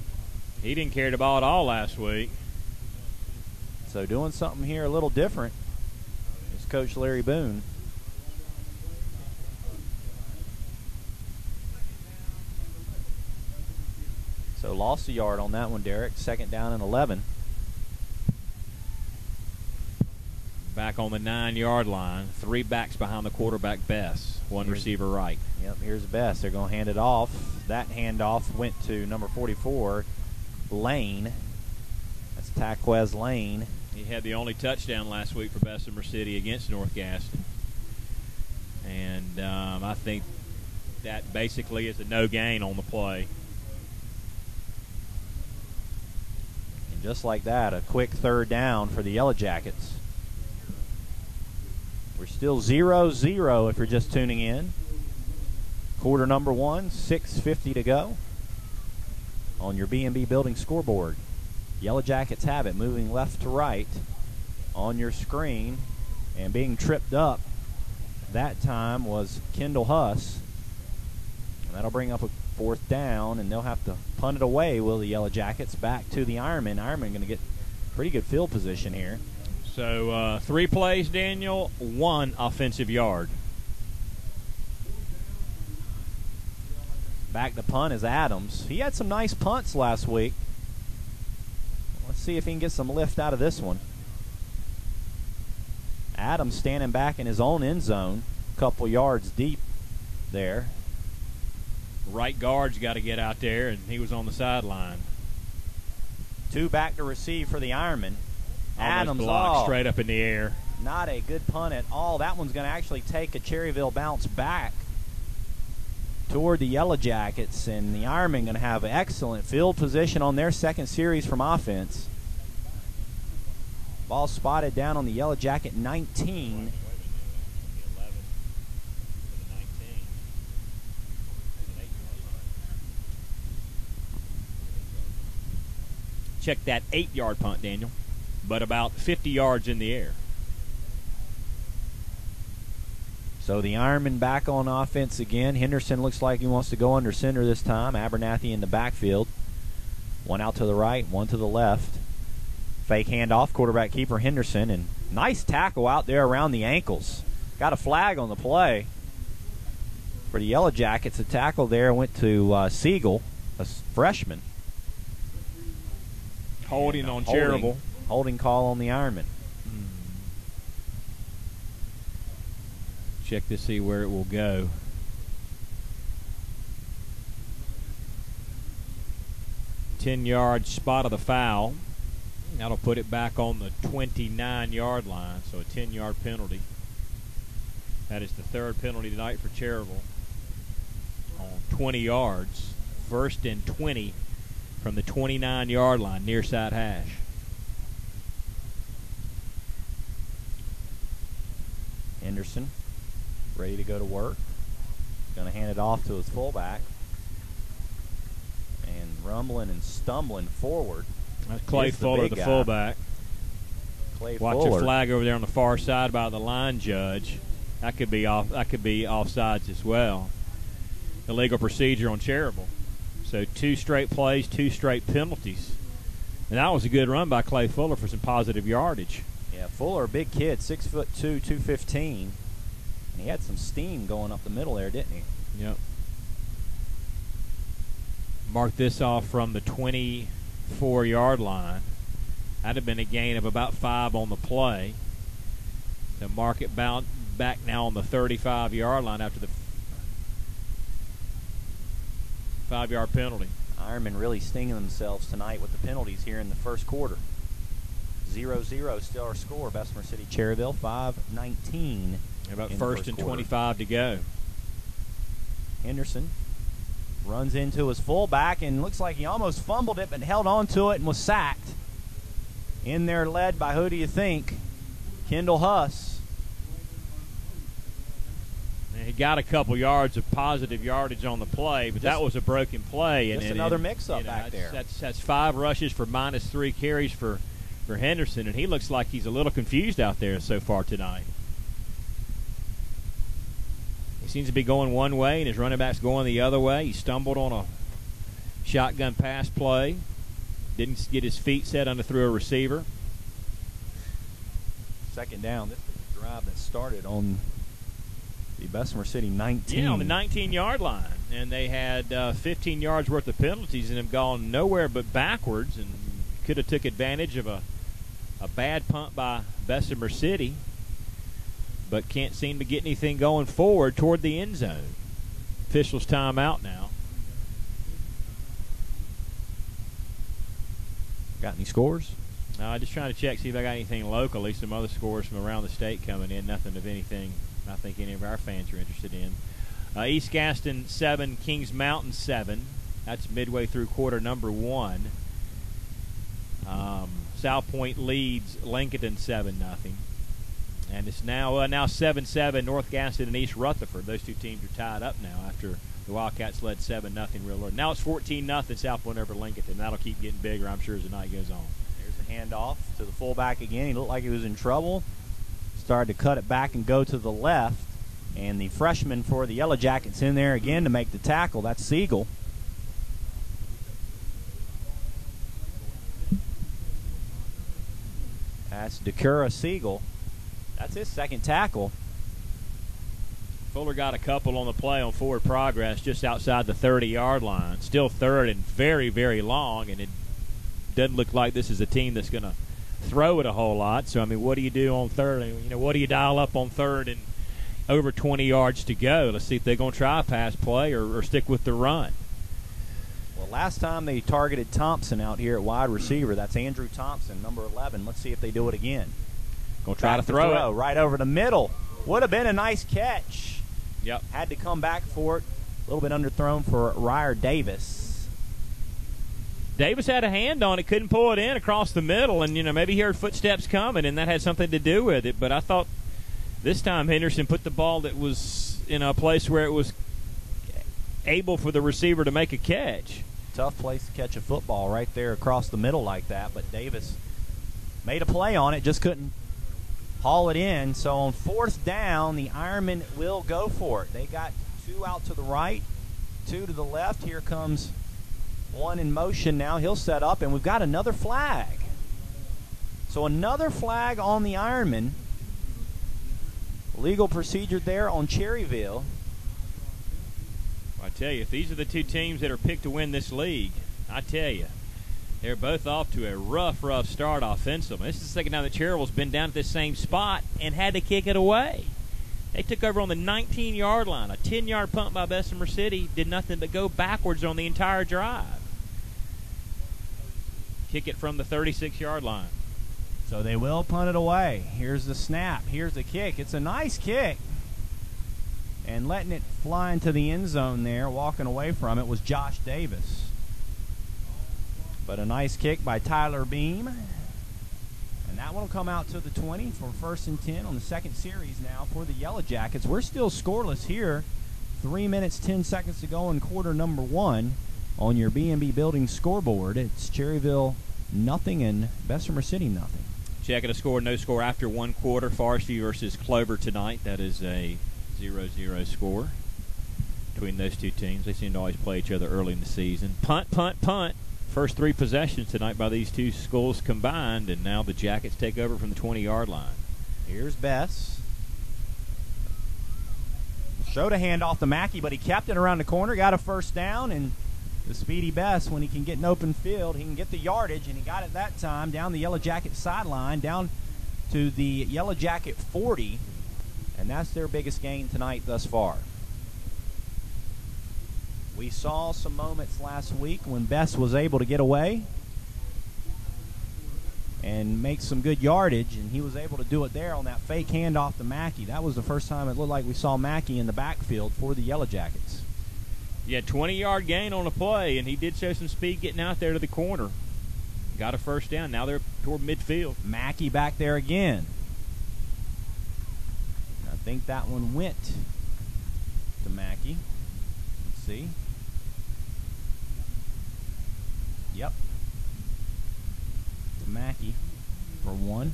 He didn't carry the ball at all last week. So doing something here a little different is Coach Larry Boone. So lost a yard on that one, Derek. 2nd down and 11. Back on the 9-yard line. 3 backs behind the quarterback, Bess. One receiver right. Yep, here's Bess. They're going to hand it off. That handoff went to number 44, Lane. That's Taquez Lane. He had the only touchdown last week for Bessemer City against North Gaston. And I think that basically is a no gain on the play. And just like that, a quick 3rd down for the Yellow Jackets. We're still 0-0 if you're just tuning in. Quarter number 1, 6:50 to go on your B&B Building scoreboard. Yellow Jackets have it, moving left to right on your screen, and being tripped up that time was Kendall Huss. And that'll bring up a 4th down, and they'll have to punt it away, will the Yellow Jackets, back to the Ironman. Ironman going to get pretty good field position here. So 3 plays, Daniel, 1 offensive yard. Back to punt is Adams. He had some nice punts last week. Let's see if he can get some lift out of this one. Adams standing back in his own end zone, a couple yards deep there. Right guard's got to get out there, and he was on the sideline. 2 back to receive for the Ironman. Adams blocked straight up in the air. Not a good punt at all. That one's going to actually take a Cherryville bounce back toward the Yellow Jackets, and the Ironmen going to have an excellent field position on their second series from offense. Ball spotted down on the Yellow Jacket 19. Check that 8-yard punt, Daniel, but about 50 yards in the air. So the Ironman back on offense again. Henderson looks like he wants to go under center this time. Abernathy in the backfield. One out to the right, one to the left. Fake handoff, quarterback keeper Henderson, and nice tackle out there around the ankles. Got a flag on the play for the Yellow Jackets. The tackle there went to Siegel, a freshman. Holding on Cherryville. Holding call on the Ironman. Check to see where it will go. Ten-yard spot of the foul. That'll put it back on the 29-yard line, so a 10-yard penalty. That is the 3rd penalty tonight for Cherryville. On 20 yards, 1st and 20 from the 29-yard line, near side hash. Henderson ready to go to work. Going to hand it off to his fullback. And rumbling and stumbling forward. That's Clay Fuller, the fullback. Clay Watch Fuller. a flag over there on the far side by the line judge. That could be off. That could be offsides as well. Illegal procedure on Cherryville. So 2 straight plays, 2 straight penalties. And that was a good run by Clay Fuller for some positive yardage. Yeah, Fuller, big kid, 6'2", 215. And he had some steam going up the middle there, didn't he? Yep. Mark this off from the 24-yard line. That'd have been a gain of about 5 on the play. So mark it back now on the 35-yard line after the 5-yard penalty. Ironman really stinging themselves tonight with the penalties here in the first quarter. 0-0 still our score. Bessemer City, Cherryville, 5:19. About 1st and 25 to go. Henderson runs into his fullback and looks like he almost fumbled it but held on to it and was sacked. In there led by who do you think? Kendall Huss. He got a couple yards of positive yardage on the play, but that was a broken play. Just another mix-up back there. That's 5 rushes for -3 carries for Henderson, and he looks like he's a little confused out there so far tonight. He seems to be going one way, and his running back's going the other way. He stumbled on a shotgun pass play. Didn't get his feet set under through a receiver. 2nd down. This is the drive that started on the Bessemer City 19. Yeah, on the 19-yard line. And they had 15 yards worth of penalties and have gone nowhere but backwards, and could have took advantage of a bad punt by Bessemer City, but can't seem to get anything going forward toward the end zone. Officials timeout now. Got any scores? Just trying to check, see if I got anything locally. Some other scores from around the state coming in. Nothing of anything I think any of our fans are interested in. East Gaston 7, Kings Mountain 7. That's midway through quarter number 1. South Point leads Lincoln 7-0. And it's now 7-7 North Gaston and East Rutherford. Those 2 teams are tied up now after the Wildcats led 7-0 real early. Now it's 14-0 South Point over Lincoln. That'll keep getting bigger, I'm sure, as the night goes on. There's a handoff to the fullback again. He looked like he was in trouble. Started to cut it back and go to the left. And the freshman for the Yellow Jackets in there again to make the tackle. That's Siegel. That's Dakura Siegel. That's his 2nd tackle. Fuller got a couple on the play on forward progress just outside the 30-yard line. Still 3rd and very, very long, and it doesn't look like this is a team that's going to throw it a whole lot. So, I mean, what do you do on 3rd? What do you dial up on 3rd over 20 yards to go. Let's see if they're going to try a pass play or stick with the run. Well, last time they targeted Thompson out here at wide receiver. That's Andrew Thompson, number 11. Let's see if they do it again. Going to try to throw it. Right over the middle. Would have been a nice catch. Yep. Had to come back for it. A little bit underthrown for Ryer Davis. Davis had a hand on it, couldn't pull it in across the middle, and, maybe he heard footsteps coming, and that had something to do with it. But I thought this time Henderson put the ball that was in a place where it was able for the receiver to make a catch. Tough place to catch a football right there across the middle like that, but Davis made a play on it, just couldn't haul it in. So on 4th down, the Ironmen will go for it. They got 2 out to the right, 2 to the left. Here comes one in motion now. He'll set up, and we've got another flag. So another flag on the Ironmen. Legal procedure there on Cherryville. I tell you, if these are the two teams that are picked to win this league, I tell you, they're both off to a rough start offensively. This is the second time that Cherryville's been down at this same spot and had to kick it away. They took over on the 19-yard line. A 10-yard punt by Bessemer City did nothing but go backwards on the entire drive. Kick it from the 36-yard line. So they will punt it away. Here's the snap. Here's the kick. It's a nice kick. And letting it fly into the end zone there, walking away from it, was Josh Davis. But a nice kick by Tyler Beam. And that one will come out to the 20 for 1st and 10 on the second series now for the Yellow Jackets. We're still scoreless here. 3 minutes, 10 seconds to go in quarter number 1 on your B&B Building scoreboard. It's Cherryville nothing and Bessemer City nothing. Checking a score, no score after 1 quarter. Forest View versus Clover tonight. That is a 0-0 score between those two teams. They seem to always play each other early in the season. Punt, punt, punt. First 3 possessions tonight by these two schools combined, and now the Jackets take over from the 20-yard line. Here's Bess. Showed a handoff to Mackey, but he kept it around the corner, got a 1st down, and the speedy Bess, when he can get an open field, he can get the yardage, and he got it that time down the Yellow Jacket sideline, down to the Yellow Jacket 40, and that's their biggest gain tonight thus far. We saw some moments last week when Bess was able to get away and make some good yardage, and he was able to do it there on that fake handoff to Mackey. That was the first time it looked like we saw Mackey in the backfield for the Yellow Jackets. Yeah, 20-yard gain on a play, and he did show some speed getting out there to the corner. Got a 1st down. Now they're toward midfield. Mackey back there again. I think that one went to Mackey. Let's see. Yep. To Mackey for 1.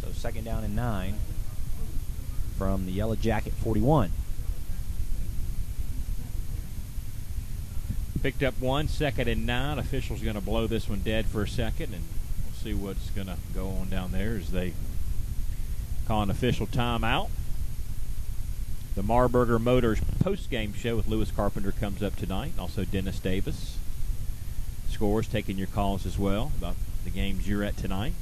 So 2nd down and 9 from the Yellow Jacket 41. Picked up 1, 2nd and 9. Officials going to blow this one dead for a second, and we'll see what's going to go on down there as they call an official timeout. The Marburger Motors post-game show with Lewis Carpenter comes up tonight. Also Dennis Davis. Scores, taking your calls as well about the games you're at tonight.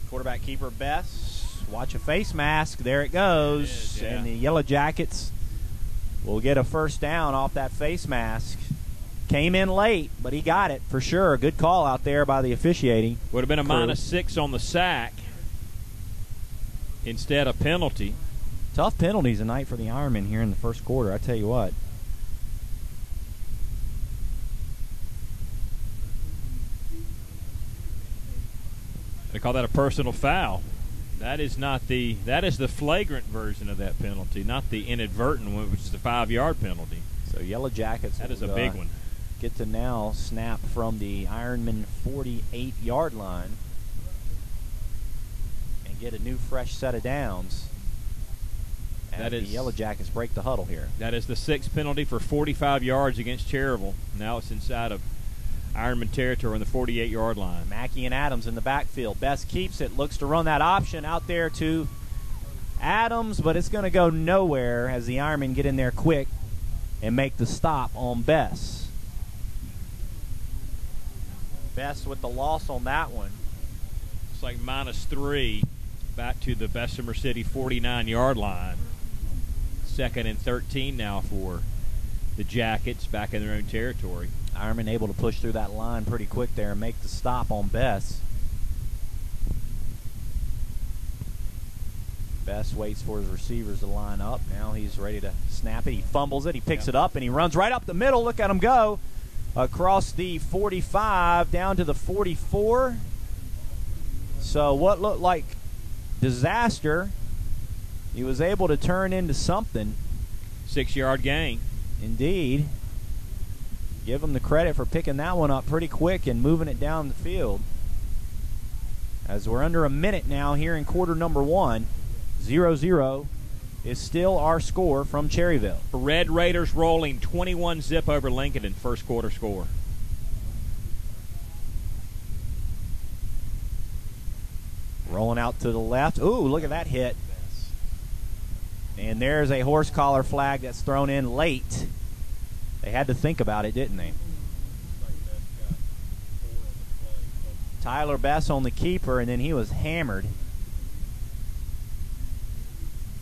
Quarterback keeper Bess. Watch a face mask. There it goes. It is, yeah. And the Yellow Jackets will get a 1st down off that face mask. Came in late, but he got it for sure. Good call out there by the officiating. Would have been a crew. -6 on the sack instead of penalty. Tough penalties tonight for the Ironmen here in the 1st quarter, I tell you what. They call that a personal foul. That is the flagrant version of that penalty, not the inadvertent one, which is the 5-yard penalty. So Yellow Jackets That is a big one. Get to now snap from the Ironman 48-yard line and get a new fresh set of downs. As the Yellow Jackets break the huddle here. That is the 6th penalty for 45 yards against Cherryville. Now it's inside of Ironman territory on the 48-yard line. Mackey and Adams in the backfield. Best keeps it, looks to run that option out there to Adams, but it's going to go nowhere as the Ironmen get in there quick and make the stop on Bess. Bess with the loss on that one. It's like -3. back to the Bessemer City 49-yard line. 2nd and 13 now for the Jackets back in their own territory. Ironman able to push through that line pretty quick there and make the stop on Bess. Bess waits for his receivers to line up. Now he's ready to snap it. He fumbles it. He picks it up, and he runs right up the middle. Look at him go. Across the 45 down to the 44. So what looked like disaster, he was able to turn into something. 6-yard gain. Indeed. Give him the credit for picking that one up pretty quick and moving it down the field. As we're under a minute now here in quarter number 1, 0-0 is still our score from Cherryville. Red Raiders rolling 21-zip over Lincoln in first quarter score. Rolling out to the left. Ooh, look at that hit. And there's a horse collar flag that's thrown in late. They had to think about it, didn't they? Tyler Bess on the keeper, and then he was hammered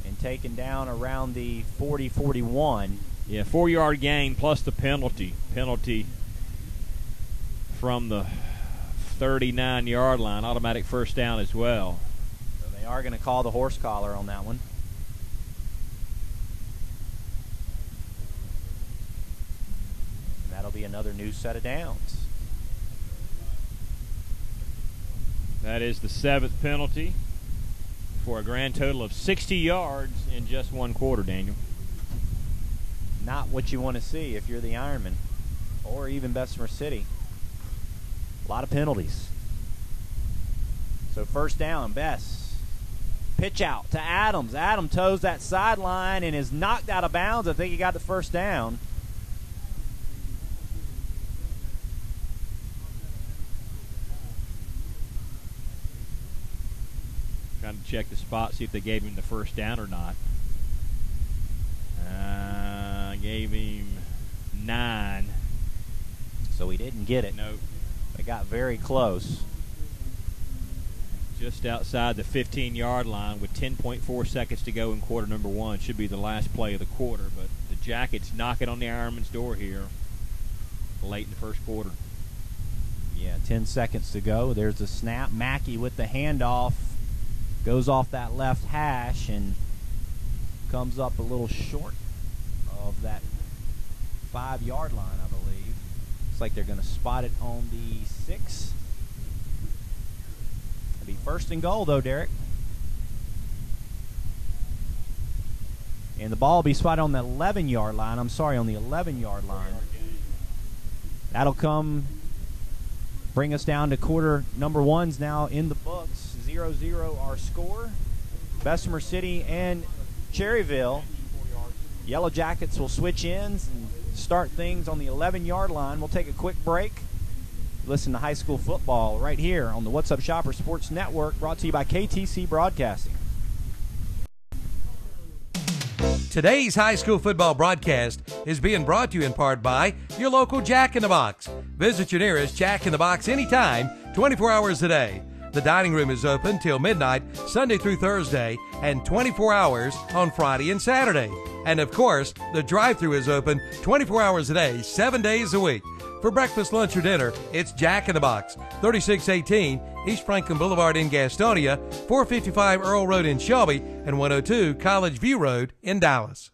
and taken down around the 40-41. Yeah, 4-yard gain plus the penalty. Penalty from the 39-yard line. Automatic first down as well. So they are going to call the horse collar on that one. And that'll be another new set of downs. That is the 7th penalty for a grand total of 60 yards in just one quarter, Daniel. Not what you want to see if you're the Ironman or even Bessemer City. A lot of penalties. So first down, Bess. Pitch out to Adams. Adams toes that sideline and is knocked out of bounds. I think he got the first down. Trying to check the spot, see if they gave him the first down or not. Gave him 9. So he didn't get it. Nope. They got very close. Just outside the 15-yard line with 10.4 seconds to go in quarter number 1. Should be the last play of the quarter, but the Jackets knocking on the Ironman's door here late in the first quarter. Yeah, 10 seconds to go. There's the snap. Mackey with the handoff. Goes off that left hash and comes up a little short of that 5-yard line, I believe. Looks like they're going to spot it on the 6. It'll be first and goal, though, Derek. And the ball will be spotted on the 11-yard line. I'm sorry, on the 11-yard line. That'll come, bring us down to quarter number 1's now in the books. 0-0 our score. Bessemer City and Cherryville. Yellow Jackets will switch ends and start things on the 11-yard line. We'll take a quick break. Listen to high school football right here on the What's Up Shopper Sports Network, brought to you by KTC Broadcasting. Today's high school football broadcast is being brought to you in part by your local Jack in the Box. Visit your nearest Jack in the Box anytime, 24 hours a day. The dining room is open till midnight, Sunday through Thursday, and 24 hours on Friday and Saturday. And of course, the drive-thru is open 24 hours a day, 7 days a week. For breakfast, lunch, or dinner, it's Jack in the Box, 3618 East Franklin Boulevard in Gastonia, 455 Earl Road in Shelby, and 102 College View Road in Dallas.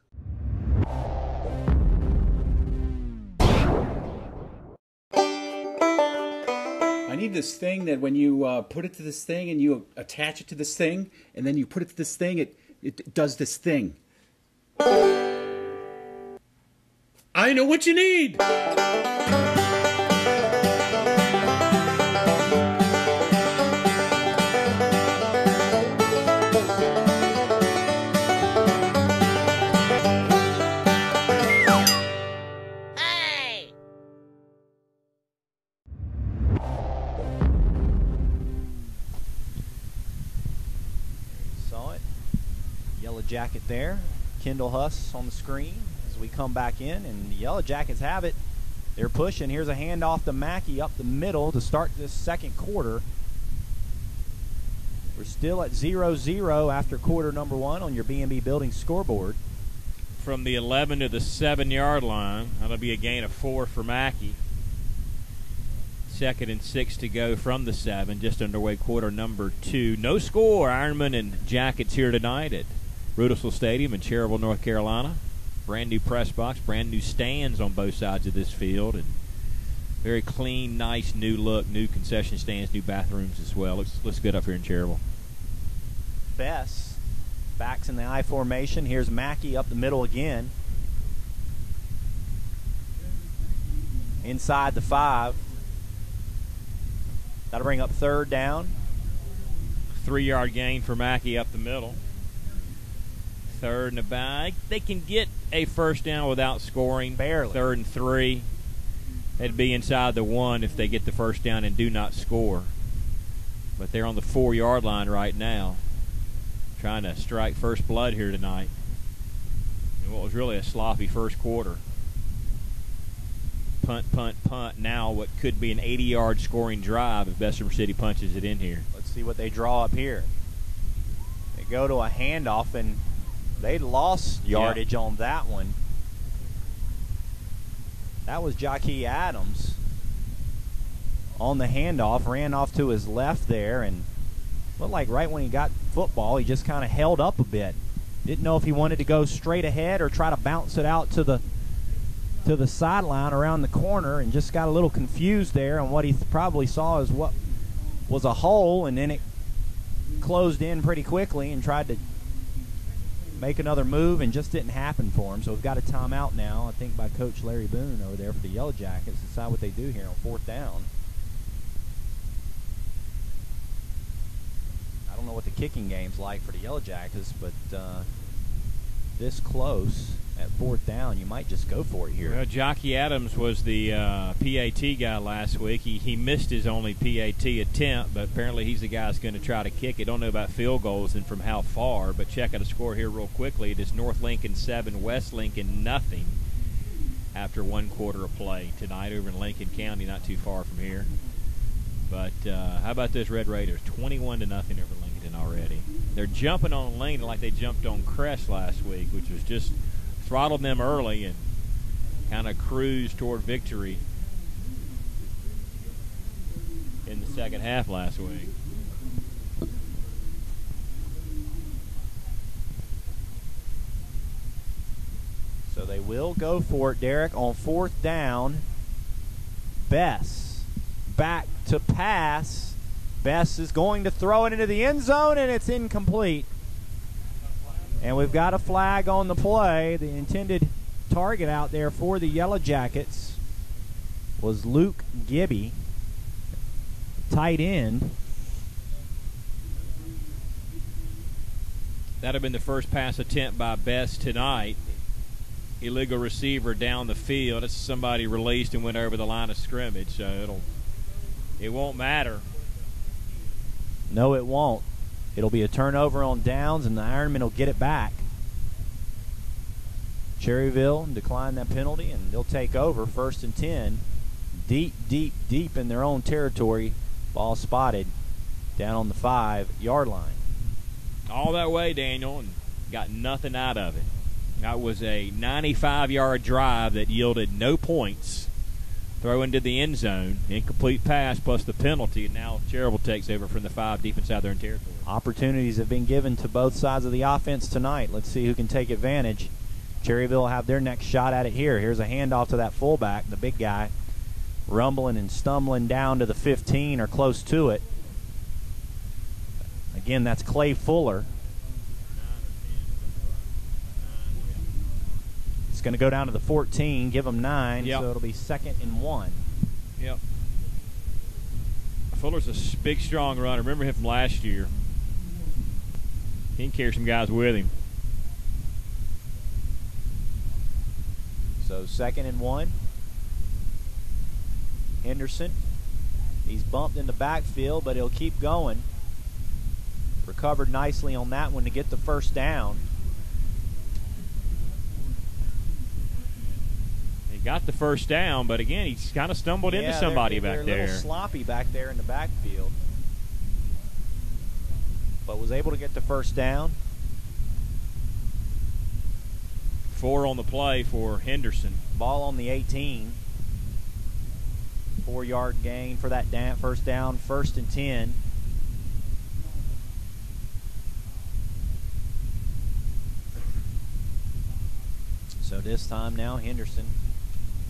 I need this thing that when you put it to this thing and you attach it to this thing, and then you put it to this thing, it does this thing. I know what you need. Jacket there. Kendall Huss on the screen as we come back in, and the Yellow Jackets have it. They're pushing. Here's a handoff to Mackey up the middle to start this second quarter. We're still at 0-0 after quarter number 1 on your B&B Building scoreboard. From the 11 to the 7-yard line, that'll be a gain of 4 for Mackey. 2nd and 6 to go from the 7, just underway quarter number 2. No score, Ironman and Jackets here tonight at Rudolphsville Stadium in Cherryville, North Carolina. Brand new press box, brand new stands on both sides of this field, and very clean, nice, new look, new concession stands, new bathrooms as well. Looks good up here in Cherryville. Bess backs in the I formation. Here's Mackey up the middle again. Inside the 5. That'll bring up 3rd down. 3-yard gain for Mackey up the middle. 3rd and about. They can get a first down without scoring. Barely. 3rd and 3. It'd be inside the 1 if they get the first down and do not score. But they're on the 4-yard line right now, trying to strike first blood here tonight in what was really a sloppy first quarter. Punt, punt, punt. Now what could be an 80-yard scoring drive if Bessemer City punches it in here. Let's see what they draw up here. They go to a handoff, and they lost yardage on that one. That was Jockey Adams on the handoff, ran off to his left there, and looked like right when he got football, he just kind of held up a bit. Didn't know if he wanted to go straight ahead or try to bounce it out to the sideline around the corner, and just got a little confused there on what he probably saw as what was a hole, and then it closed in pretty quickly and tried to make another move and just didn't happen for him. So we've got a timeout now, I think, by Coach Larry Boone over there for the Yellow Jackets to decide what they do here on 4th down. I don't know what the kicking game's like for the Yellow Jackets, but this close at 4th down, you might just go for it here. Well, Jockey Adams was the PAT guy last week. He missed his only PAT attempt, but apparently he's the guy that's going to try to kick it. Don't know about field goals and from how far, but check out a score here real quickly. It is North Lincoln 7, West Lincoln nothing after 1 quarter of play tonight over in Lincoln County, not too far from here. But how about those Red Raiders? 21-0 over Lincoln already. They're jumping on Lincoln like they jumped on Crest last week, which was just throttled them early and kind of cruised toward victory in the second half last week. So they will go for it, Derek, on 4th down. Bess back to pass. Bess is going to throw it into the end zone, and it's incomplete. And we've got a flag on the play. The intended target out there for the Yellow Jackets was Luke Gibby, tight end. That would have been the first pass attempt by Bess tonight. Illegal receiver down the field. It's somebody released and went over the line of scrimmage, so it won't matter. No, it won't. It'll be a turnover on downs, and the Ironmen will get it back. Cherryville declined that penalty, and they'll take over 1st and 10. Deep, deep, deep in their own territory. Ball spotted down on the 5-yard line. All that way, Daniel, and got nothing out of it. That was a 95-yard drive that yielded no points. Throw into the end zone, incomplete pass plus the penalty, and now Cherryville takes over from the 5 deep inside their own territory. Opportunities have been given to both sides of the offense tonight. Let's see who can take advantage. Cherryville will have their next shot at it here. Here's a handoff to that fullback, the big guy, rumbling and stumbling down to the 15 or close to it. Again, that's Clay Fuller. It's going to go down to the 14, give them 9, so it'll be 2nd and 1. Yep. Fuller's a big, strong runner. Remember him from last year. He can carry some guys with him. So 2nd and 1. Henderson. He's bumped in the backfield, but he'll keep going. Recovered nicely on that one to get the first down. He got the first down, but again, he's kind of stumbled into somebody back they're there. A little sloppy back there in the backfield. but was able to get the first down. 4 on the play for Henderson. Ball on the 18. 4-yard gain for that first down, 1st and 10. So this time now Henderson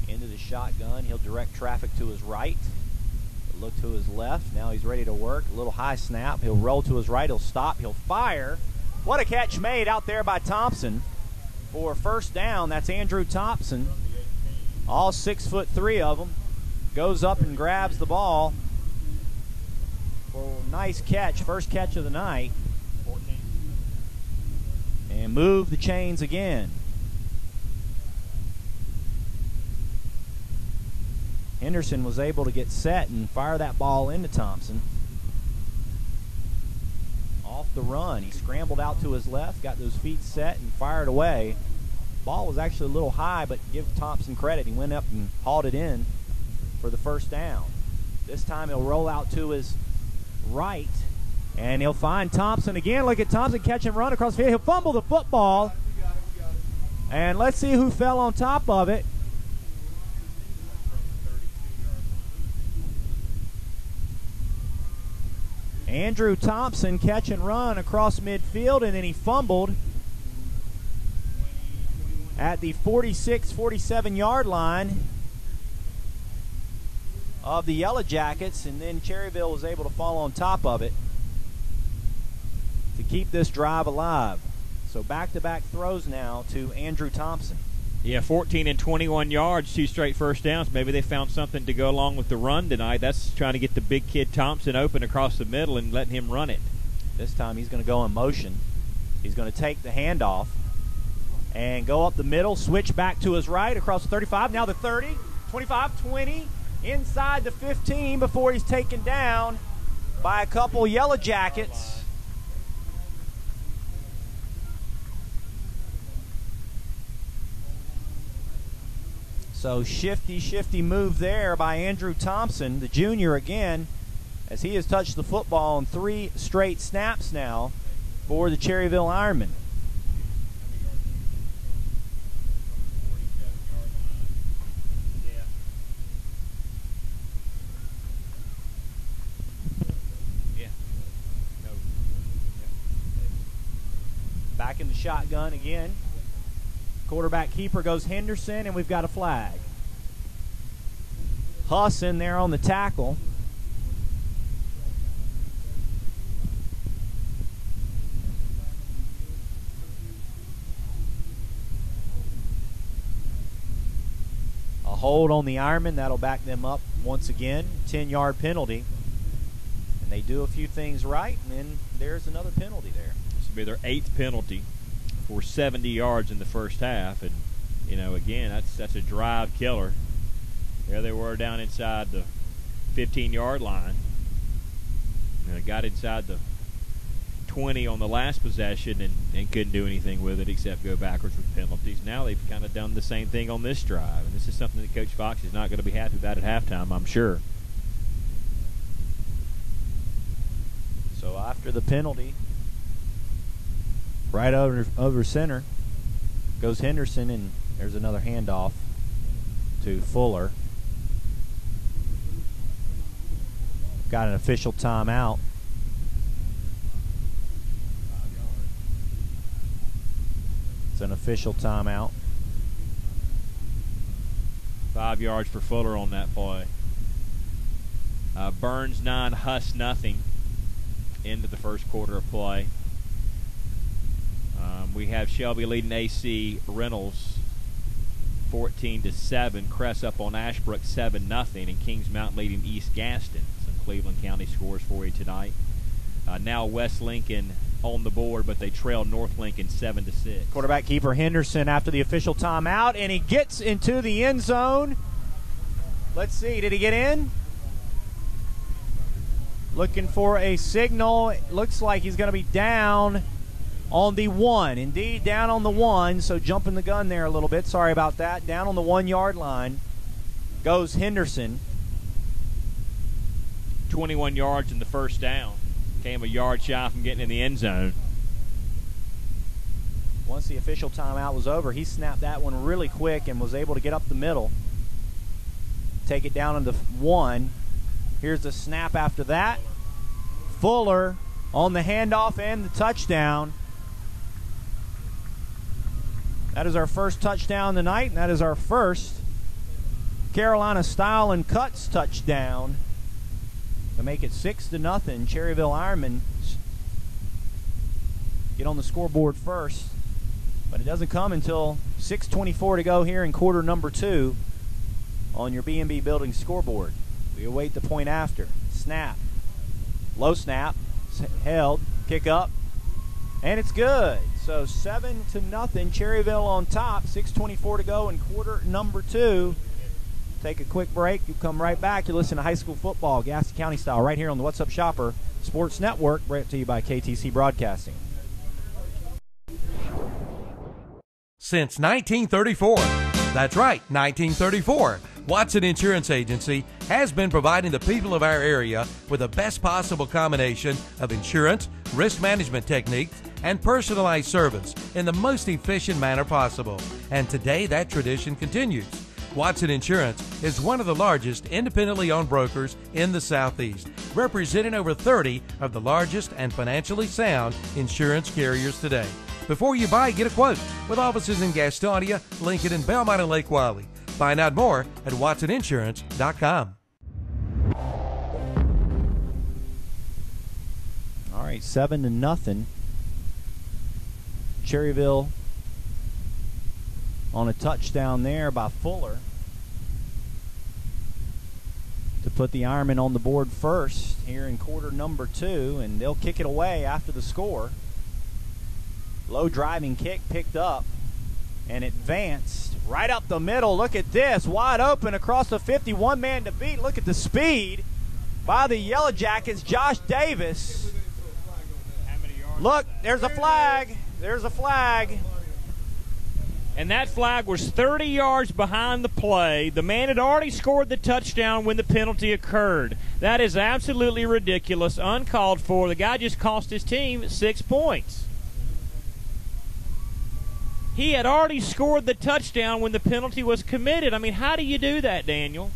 into the shotgun. He'll direct traffic to his right. He'll look to his left. Now he's ready to work. A little high snap. He'll roll to his right. He'll stop. He'll fire. What a catch made out there by Thompson for first down. That's Andrew Thompson. All 6'3" of them. Goes up and grabs the ball for a nice catch. First catch of the night. And move the chains again. Henderson was able to get set and fire that ball into Thompson. Off the run. He scrambled out to his left, got those feet set, and fired away. Ball was actually a little high, but give Thompson credit. He went up and hauled it in for the first down. This time he'll roll out to his right, and he'll find Thompson again. Look at Thompson catch and run across the field. He'll fumble the football. And let's see who fell on top of it. Andrew Thompson catch and run across midfield, and then he fumbled at the 46-47 yard line of the Yellow Jackets, and then Cherryville was able to fall on top of it to keep this drive alive. So back-to-back throws now to Andrew Thompson. Yeah, 14 and 21 yards, 2 straight first downs. Maybe they found something to go along with the run tonight. That's trying to get the big kid Thompson open across the middle and letting him run it. This time he's going to go in motion. He's going to take the handoff and go up the middle, switch back to his right across the 35, now the 30, 25, 20, inside the 15 before he's taken down by a couple Yellow Jackets. So shifty move there by Andrew Thompson, the junior again, as he has touched the football on 3 straight snaps now for the Cherryville Ironmen. Back in the shotgun again. Quarterback keeper goes Henderson, and we've got a flag. Huss in there on the tackle. A hold on the Ironman. That'll back them up once again. 10-yard penalty. And they do a few things right, and then there's another penalty there. This will be their 8th penalty for 70 yards in the first half. And, you know, again, that's a drive killer. There they were down inside the 15-yard line. They got inside the 20 on the last possession and couldn't do anything with it except go backwards with penalties. Now they've kind of done the same thing on this drive. And this is something that Coach Fox is not going to be happy about at halftime, I'm sure. So after the penalty, right over center goes Henderson, and there's another handoff to Fuller. Got an official timeout. It's an official timeout. 5 yards for Fuller on that play. Burns 9, Huss nothing into the first quarter of play. We have Shelby leading AC Reynolds 14-7. Cress up on Ashbrook 7-0, and Kings Mountain leading East Gaston. Some Cleveland County scores for you tonight. Now West Lincoln on the board, but they trail North Lincoln 7-6. Quarterback keeper Henderson after the official timeout, and he gets into the end zone. Let's see, did he get in? Looking for a signal. It looks like he's going to be down on the 1. Indeed, down on the 1, so jumping the gun there a little bit. Sorry about that. Down on the 1-yard line goes Henderson. 21 yards in the first down. Came a yard shy from getting in the end zone. Once the official timeout was over, he snapped that one really quick and was able to get up the middle, take it down into 1. Here's the snap after that. Fuller on the handoff and the touchdown. That is our first touchdown tonight, and that is our first Carolina Style and Cuts touchdown to make it 6-0. Cherryville Ironman get on the scoreboard first, but it doesn't come until 6:24 to go here in quarter number 2 on your B&B Building scoreboard. We await the point after. Snap. Low snap. Held. Kick up. And it's good. So 7-0. Cherryville on top. 6:24 to go in quarter number 2. Take a quick break. You come right back. You listen to high school football, Gaston County style, right here on the What's Up Shopper Sports Network, brought to you by KTC Broadcasting. Since 1934. That's right, 1934. Watson Insurance Agency has been providing the people of our area with the best possible combination of insurance, risk management techniques, and personalized service in the most efficient manner possible. And today that tradition continues. Watson Insurance is one of the largest independently owned brokers in the Southeast, representing over 30 of the largest and financially sound insurance carriers today. Before you buy, get a quote with offices in Gastonia, Lincoln, and Belmont and Lake Wiley. Find out more at watsoninsurance.com. All right, 7-0. Cherryville on a touchdown there by Fuller to put the Ironmen on the board first here in quarter number 2, and they'll kick it away after the score. Low driving kick picked up and advanced right up the middle. Look at this, wide open across the 51 man to beat. Look at the speed by the Yellow Jackets, Josh Davis. Look, there's a flag. There's a flag. And that flag was 30 yards behind the play. The man had already scored the touchdown when the penalty occurred. That is absolutely ridiculous, uncalled for. The guy just cost his team 6 points. He had already scored the touchdown when the penalty was committed. I mean, how do you do that, Daniel?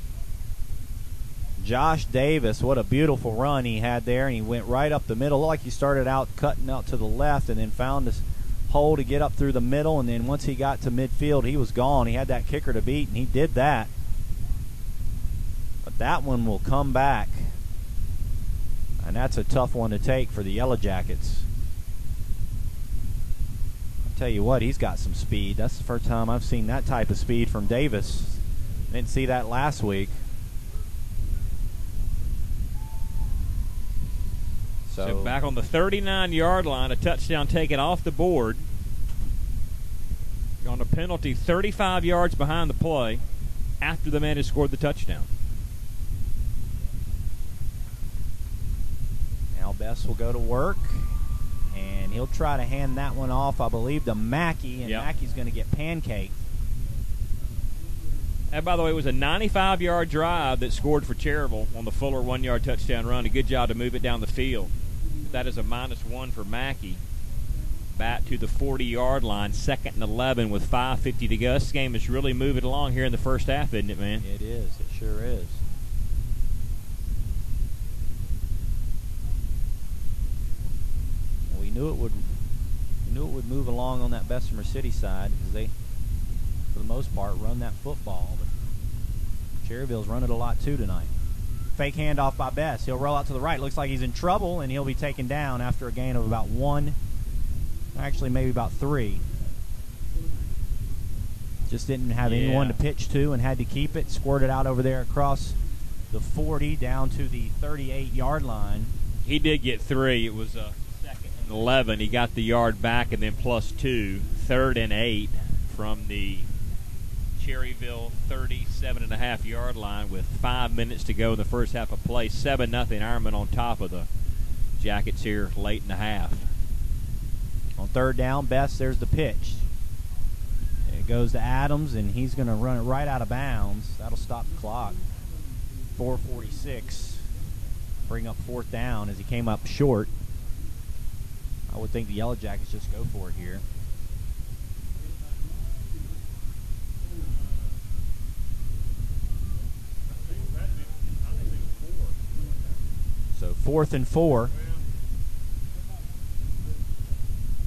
Josh Davis, what a beautiful run he had there, and he went right up the middle. Looked like he started out cutting out to the left and then found his hole to get up through the middle, and then once he got to midfield, he was gone. He had that kicker to beat, and he did that. But that one will come back, and that's a tough one to take for the Yellow Jackets. Tell you what, he's got some speed. That's the first time I've seen that type of speed from Davis. Didn't see that last week. So back on the 39-yard line, a touchdown taken off the board. On a penalty 35 yards behind the play after the man has scored the touchdown. Now Bess will go to work. And he'll try to hand that one off, I believe, to Mackey, and Mackey's going to get pancaked. And by the way, it was a 95-yard drive that scored for Cherryville on the Fuller 1-yard touchdown run. A good job to move it down the field. But that is a -1 for Mackey. Back to the 40-yard line, 2nd and 11 with 5:50 to go. This game is really moving along here in the first half, isn't it, man? It is. It sure is. We knew it would move along on that Bessemer City side because they, for the most part, run that football. But Cherryville's run it a lot too tonight. Fake handoff by Bess. He'll roll out to the right. Looks like he's in trouble, and he'll be taken down after a gain of about 1, actually maybe about 3. Just didn't have anyone to pitch to and had to keep it. Squirted out over there across the 40 down to the 38-yard line. He did get 3. It was 2nd and 11. He got the yard back and then +2. 3rd and 8 from the Cherryville 37.5-yard line with 5 minutes to go in the first half of play. 7-0 Ironman on top of the Jackets here late in the half. On 3rd down, Bess, there's the pitch. It goes to Adams, and he's going to run it right out of bounds. That'll stop the clock. 4:46. Bring up 4th down as he came up short. would think the Yellow Jackets just go for it here. So 4th and 4.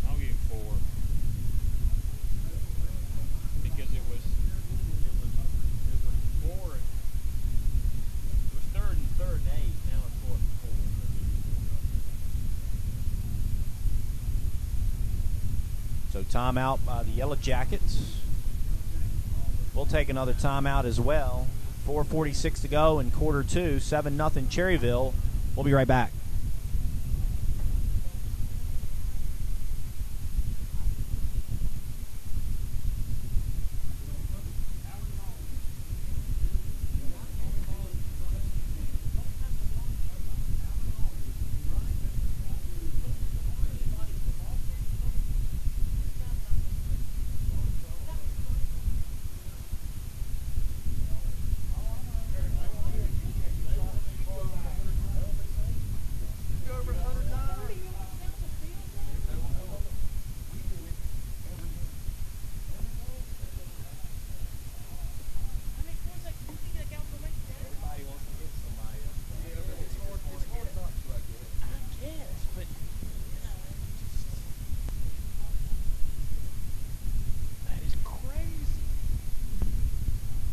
I'll give him 4. Because it was 4. It was 3rd and 8. Now it's 4th and 4. So timeout by the Yellow Jackets. We'll take another timeout as well. 4:46 to go in quarter 2. 7-0 Cherryville. We'll be right back.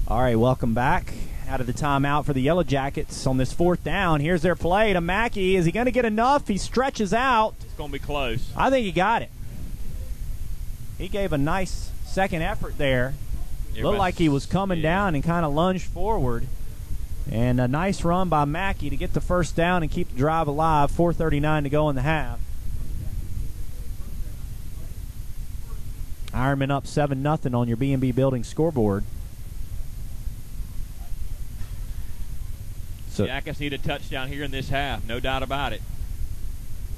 All right, welcome back. Out of the timeout for the Yellow Jackets on this 4th down. Here's their play to Mackey. Is he going to get enough? He stretches out. It's going to be close. I think he got it. He gave a nice second effort there. Looked like he was coming down and kind of lunged forward. And a nice run by Mackey to get the first down and keep the drive alive. 4:39 to go in the half. Ironman up 7-0 on your B&B Building scoreboard. So Jackets need a touchdown here in this half, no doubt about it.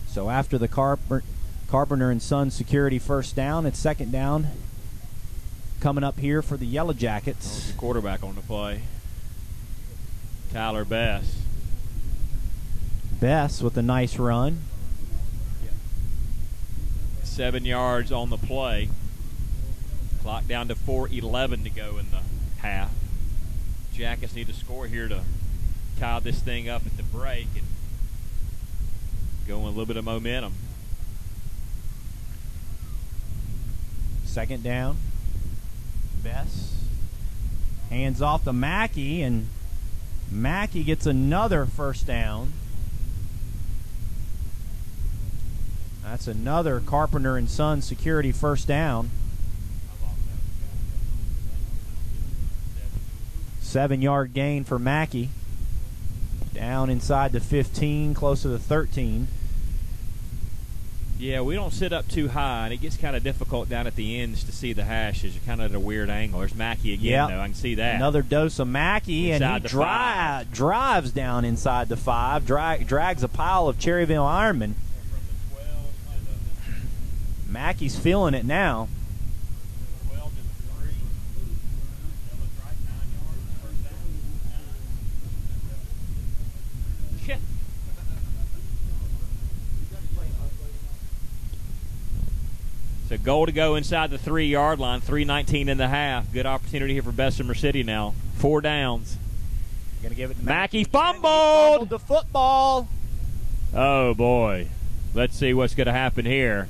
So after the Carpenter and Sons security first down, it's 2nd down coming up here for the Yellow Jackets. The quarterback on the play, Tyler Bess. Bess with a nice run. 7 yards on the play. Clock down to 4:11 to go in the half. Jackets need to score here to tie this thing up at the break and go in a little bit of momentum. 2nd down. Bess hands off to Mackey, and Mackey gets another first down. That's another Carpenter and Sons security first down. 7-yard gain for Mackey. Down inside the 15, close to the 13. Yeah, we don't sit up too high, and it gets kind of difficult down at the ends to see the hashes. You're kind of at a weird angle. There's Mackey again, though. I can see that. Another dose of Mackey, and he drives down inside the 5, drags a pile of Cherryville Ironman. Mackey's feeling it now. So goal to go inside the 3-yard line, 3:19 in the half. Good opportunity here for Bessemer City now. 4 downs. Gonna give it to Mackey. He fumbled the football. Oh, boy. Let's see what's going to happen here.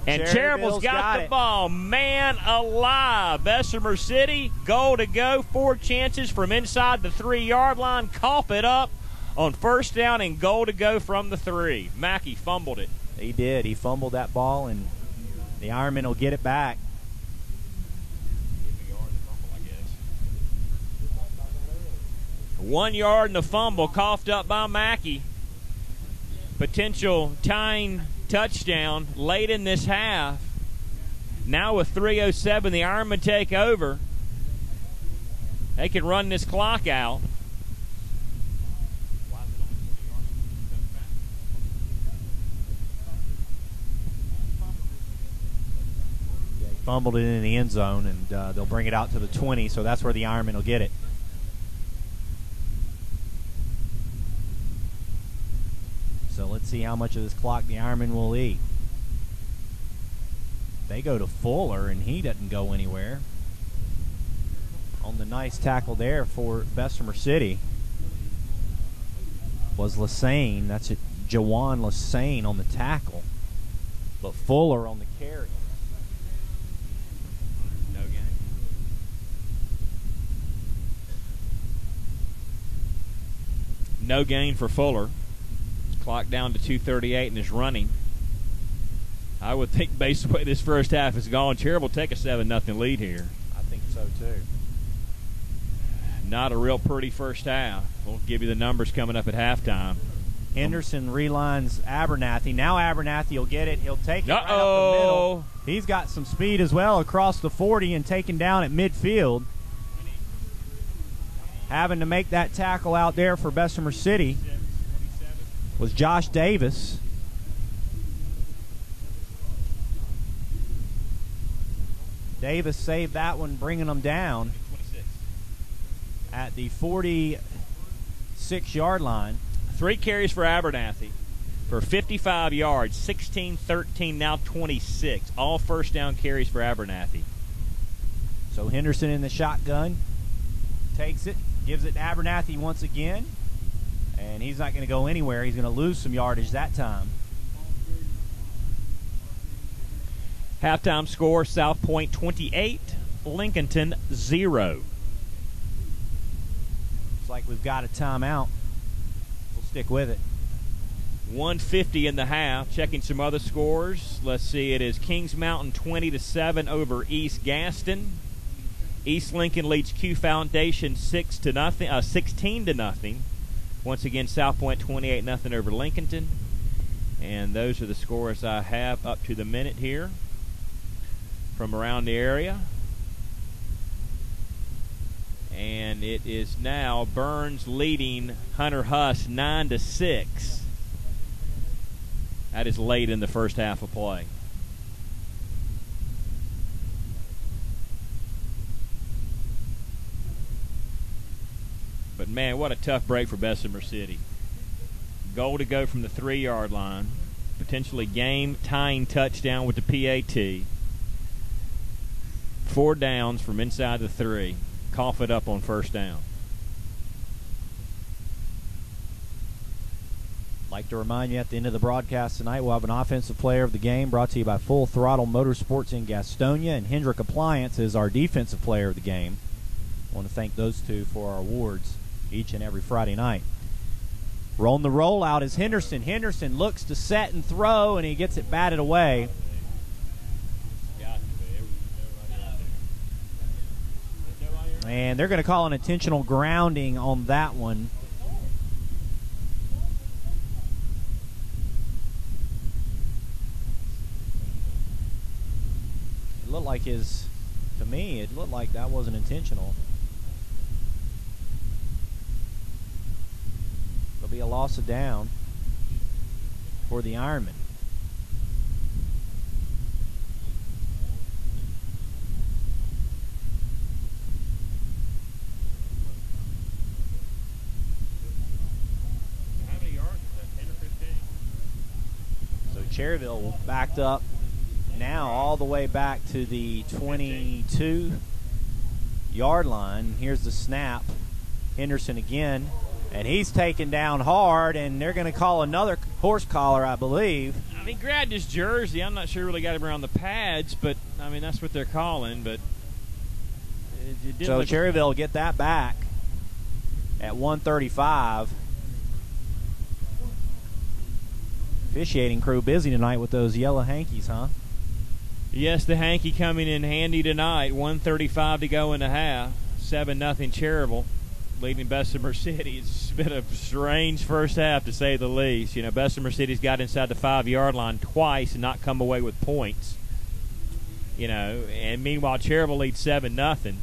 And Cherryville's got the ball. Man alive. Bessemer City, goal to go. 4 chances from inside the 3-yard line. Cough it up on first down and goal to go from the 3. Mackey fumbled it. He did. He fumbled that ball, and the Ironman will get it back. 1 yard in the fumble, coughed up by Mackey. Potential tying touchdown late in this half. Now with 3:07, the Ironmen take over. They can run this clock out. Fumbled it in the end zone, and they'll bring it out to the 20, so that's where the Ironman will get it. So let's see how much of this clock the Ironman will eat. They go to Fuller, and he doesn't go anywhere. On the nice tackle there for Bessemer City was Lassane. That's it, Jawan Lassane on the tackle. But Fuller on the carry. No gain. No gain for Fuller. Clock down to 2:38 and is running. I would think based on the way this first half has gone, Cherryville will take a 7-0 lead here. I think so too. Not a real pretty first half. We'll give you the numbers coming up at halftime. Henderson relines Abernathy. Now Abernathy will get it. He'll take it right up the middle. He's got some speed as well across the 40 and taken down at midfield. Having to make that tackle out there for Bessemer City was Josh Davis. Davis saved that one, bringing them down at the 46-yard line. 3 carries for Abernathy for 55 yards, 16-13, now 26. All first down carries for Abernathy. So Henderson in the shotgun, takes it, gives it to Abernathy once again, and he's not going to go anywhere. He's going to lose some yardage that time. Halftime score, South Point 28, Lincolnton 0. Looks like we've got a timeout. We'll stick with it. 150 in the half. Checking some other scores. Let's see. It is Kings Mountain 20-7 over East Gaston. East Lincoln leads Q Foundation 16-0. Once again, South Point 28-0 over Lincolnton. And those are the scores I have up to the minute here from around the area. And it is now Burns leading Hunter Huss 9-6. That is late in the first half of play. But man, what a tough break for Bessemer City. Goal to go from the 3-yard line. Potentially game-tying touchdown with the PAT. 4 downs from inside the 3. Cough it up on first down. Like to remind you at the end of the broadcast tonight, we'll have an offensive player of the game brought to you by Full Throttle Motorsports in Gastonia, and Hendrick Appliance is our defensive player of the game. I want to thank those two for our awards each and every Friday night. Rolling the rollout is Henderson. Henderson looks to set and throw, and he gets it batted away. And they're going to call an intentional grounding on that one. It looked like to me, it looked like that wasn't intentional. There'll be a loss of down for the Ironmen. Cherryville backed up now all the way back to the 22-yard line. Here's the snap. Henderson again, and he's taken down hard, and they're going to call another horse collar, I believe. I mean, grabbed his jersey. I'm not sure really got him around the pads, but, I mean, that's what they're calling. But it did so Cherryville will get that back at 1:35. Officiating crew busy tonight with those yellow hankies, huh? Yes, the hanky coming in handy tonight. 1:35 to go in the half. 7-0 Cherryville leading Bessemer City. It's been a strange first half, to say the least. You know, Bessemer City's got inside the 5-yard line twice and not come away with points. You know, and meanwhile Cherryville leads 7-0,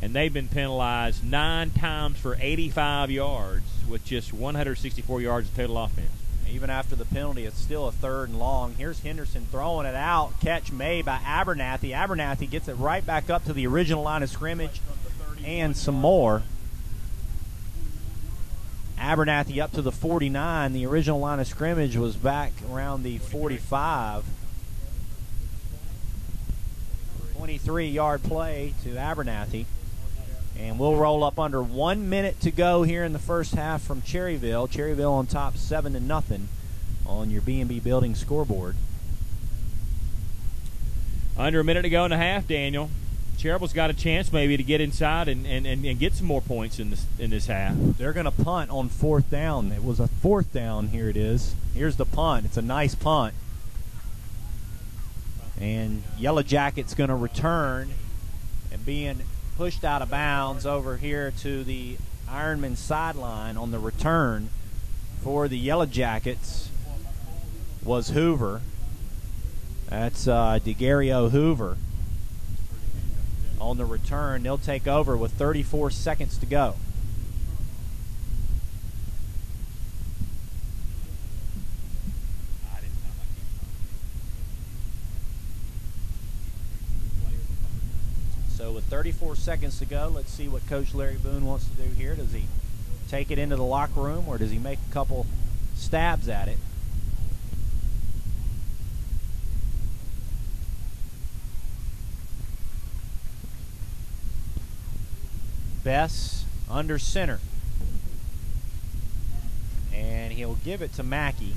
and they've been penalized 9 times for 85 yards with just 164 yards of total offense. Even after the penalty, it's still a 3rd and long. Here's Henderson throwing it out. Catch made by Abernathy. Abernathy gets it right back up to the original line of scrimmage and some more. Abernathy up to the 49. The original line of scrimmage was back around the 45. 23-yard play to Abernathy. And we'll roll up under 1 minute to go here in the first half from Cherryville. Cherryville on top 7-0 on your B&B Building scoreboard. Under a minute to go in the half, Daniel. Cherryville's got a chance maybe to get inside and get some more points in this half. They're going to punt on 4th down. It was a 4th down. Here it is. Here's the punt. It's a nice punt. And Yellow Jackets going to return and being pushed out of bounds over here to the Ironman sideline on the return for the Yellow Jackets was Hoover. That's DeGario Hoover. On the return, they'll take over with 34 seconds to go. So with 34 seconds to go, let's see what Coach Larry Boone wants to do here. Does he take it into the locker room, or does he make a couple stabs at it? Bess under center. And he'll give it to Mackey.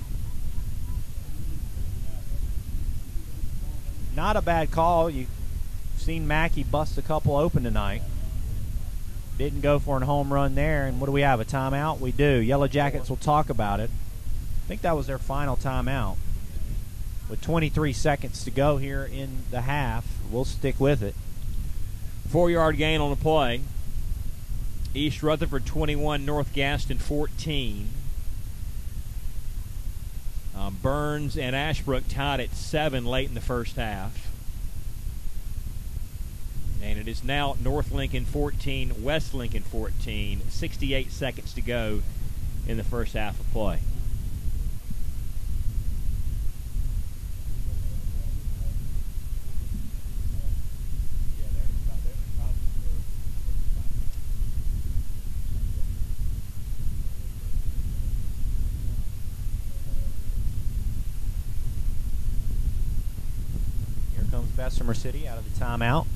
Not a bad call. You've seen Mackey bust a couple open tonight. Didn't go for a home run there. And what do we have, a timeout? We do. Yellow Jackets will talk about it. I think that was their final timeout. With 23 seconds to go here in the half, we'll stick with it. 4-yard gain on the play. East Rutherford 21, North Gaston 14. Burns and Ashbrook tied at 7 late in the first half. And it is now North Lincoln 14, West Lincoln 14. 68 seconds to go in the first half of play. Bessemer City out of the timeout.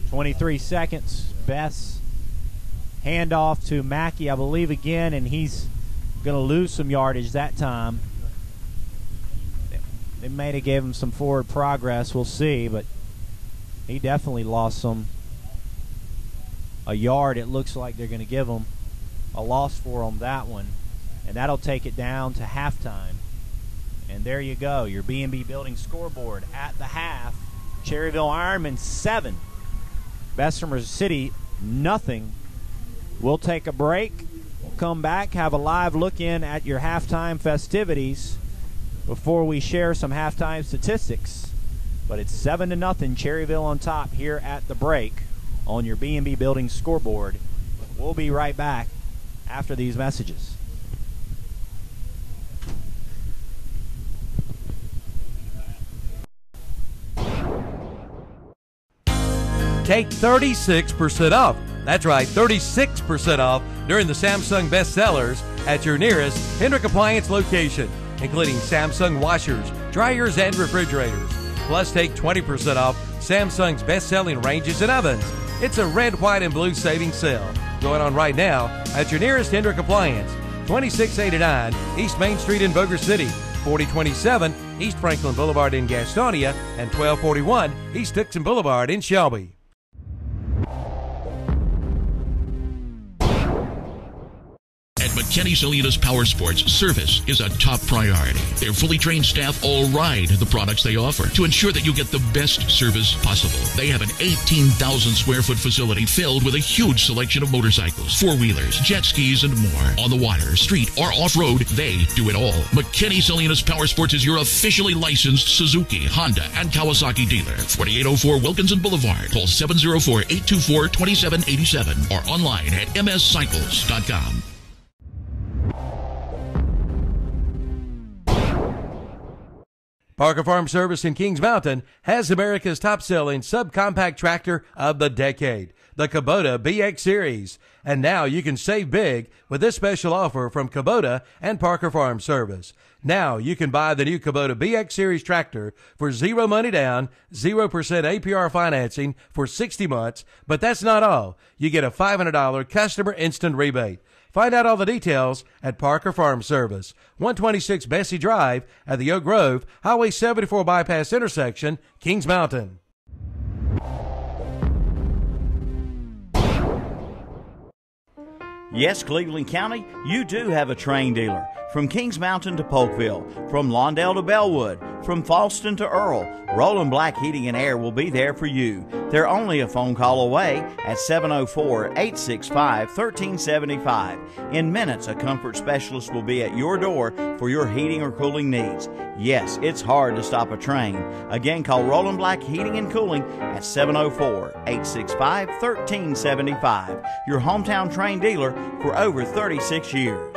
.23 seconds. Bess handoff to Mackey, I believe, again, and he's going to lose some yardage that time. They may have gave him some forward progress. We'll see, but he definitely lost a yard. It looks like they're going to give him a loss for him that one, and that'll take it down to halftime. And there you go, your B&B Building scoreboard at the half. Cherryville Ironman 7, Bessemer City nothing. We'll take a break. We'll come back, have a live look in at your halftime festivities before we share some halftime statistics. But it's 7-0, Cherryville on top here at the break on your B&B Building scoreboard. We'll be right back after these messages. Take 36% off. That's right, 36% off during the Samsung bestsellers at your nearest Hendrick Appliance location, including Samsung washers, dryers, and refrigerators. Plus, take 20% off Samsung's best-selling ranges and ovens. It's a red, white, and blue savings sale going on right now at your nearest Hendrick Appliance, 2689 East Main Street in Boger City, 4027 East Franklin Boulevard in Gastonia, and 1241 East Dixon Boulevard in Shelby. McKinney Salinas Power Sports, service is a top priority. Their fully trained staff all ride the products they offer to ensure that you get the best service possible. They have an 18,000 square foot facility filled with a huge selection of motorcycles, four-wheelers, jet skis, and more. On the water, street, or off-road, they do it all. McKinney Salinas Power Sports is your officially licensed Suzuki, Honda, and Kawasaki dealer. 4804 Wilkinson Boulevard. Call 704-824-2787 or online at mscycles.com. Parker Farm Service in Kings Mountain has America's top-selling subcompact tractor of the decade, the Kubota BX Series. And now you can save big with this special offer from Kubota and Parker Farm Service. Now you can buy the new Kubota BX Series tractor for zero money down, 0% APR financing for 60 months. But that's not all. You get a $500 customer instant rebate. Find out all the details at Parker Farm Service, 126 Bessie Drive at the Oak Grove, Highway 74 Bypass intersection, Kings Mountain. Yes, Cleveland County, you do have a Train dealer. From Kings Mountain to Polkville, from Lawndale to Bellwood, from Falston to Earl, Roland Black Heating and Air will be there for you. They're only a phone call away at 704-865-1375. In minutes, a comfort specialist will be at your door for your heating or cooling needs. Yes, it's hard to stop a train. Again, call Roland Black Heating and Cooling at 704-865-1375. Your hometown Train dealer for over 36 years.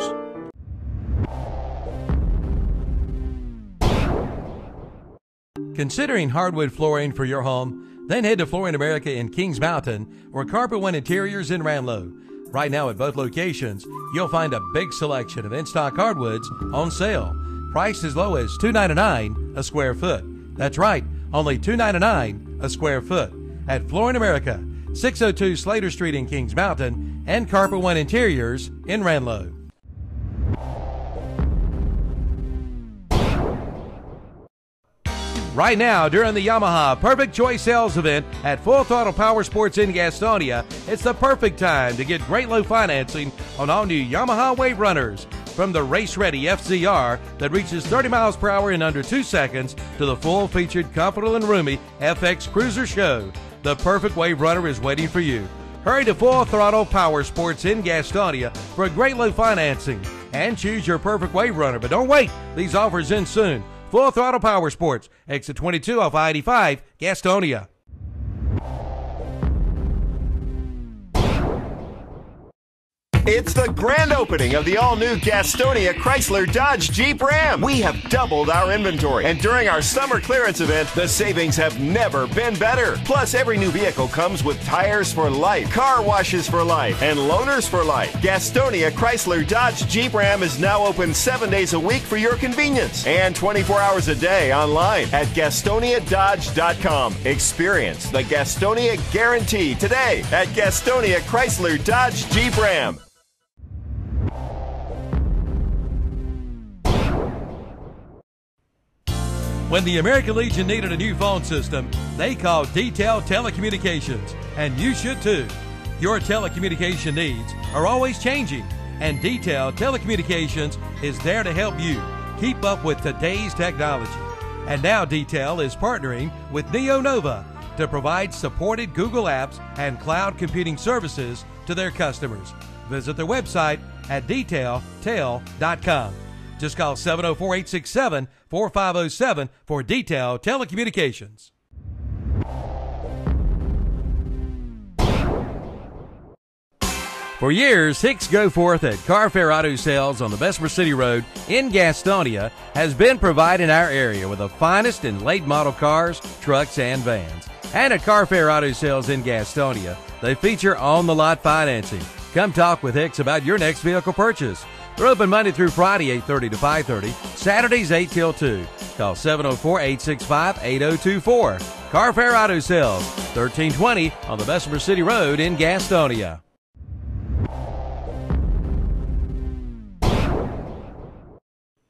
Considering hardwood flooring for your home? Then head to Flooring America in Kings Mountain or Carpet One Interiors in Ranlow. Right now at both locations, you'll find a big selection of in-stock hardwoods on sale. Priced as low as $2.99 a square foot. That's right, only $2.99 a square foot. At Flooring America, 602 Slater Street in Kings Mountain and Carpet One Interiors in Ranlow. Right now, during the Yamaha Perfect Choice Sales Event at Full Throttle Power Sports in Gastonia, it's the perfect time to get great low financing on all new Yamaha Wave Runners. From the race-ready FZR that reaches 30 miles per hour in under 2 seconds to the full-featured, comfortable and roomy FX Cruiser Show, the perfect Wave Runner is waiting for you. Hurry to Full Throttle Power Sports in Gastonia for a great low financing and choose your perfect Wave Runner. But don't wait, these offers end soon. Full Throttle Power Sports, exit 22 off I-85, Gastonia. It's the grand opening of the all-new Gastonia Chrysler Dodge Jeep Ram. We have doubled our inventory, and during our summer clearance event, the savings have never been better. Plus, every new vehicle comes with tires for life, car washes for life, and loaners for life. Gastonia Chrysler Dodge Jeep Ram is now open 7 days a week for your convenience and 24 hours a day online at GastoniaDodge.com. Experience the Gastonia guarantee today at Gastonia Chrysler Dodge Jeep Ram. When the American Legion needed a new phone system, they called Detail Telecommunications, and you should too. Your telecommunication needs are always changing, and Detail Telecommunications is there to help you keep up with today's technology. And now Detail is partnering with NeoNova to provide supported Google Apps and cloud computing services to their customers. Visit their website at detailtel.com. Just call 704-867-4507 for Detail Telecommunications. For years, Hicks Go Forth at Car Fair Auto Sales on the Bessemer City Road in Gastonia has been providing our area with the finest in late model cars, trucks, and vans. And at Car Fair Auto Sales in Gastonia, they feature on-the-lot financing. Come talk with Hicks about your next vehicle purchase. They're open Monday through Friday, 8:30 to 5:30, Saturdays 8 till 2. Call 704-865-8024. Car Fair Auto Sales, 1320 on the Bessemer City Road in Gastonia.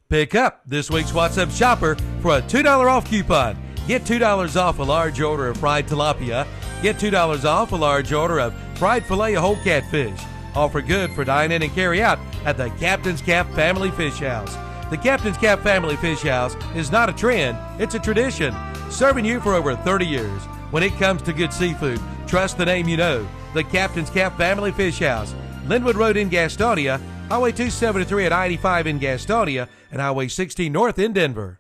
Pick up this week's WhatsApp Shopper for a $2 off coupon. Get $2 off a large order of fried tilapia. Get $2 off a large order of fried filet of whole catfish. Offer good for dine-in and carry out at the Captain's Cap Family Fish House. The Captain's Cap Family Fish House is not a trend, it's a tradition. Serving you for over 30 years. When it comes to good seafood, trust the name you know. The Captain's Cap Family Fish House. Linwood Road in Gastonia, Highway 273 at I-85 in Gastonia, and Highway 16 North in Denver.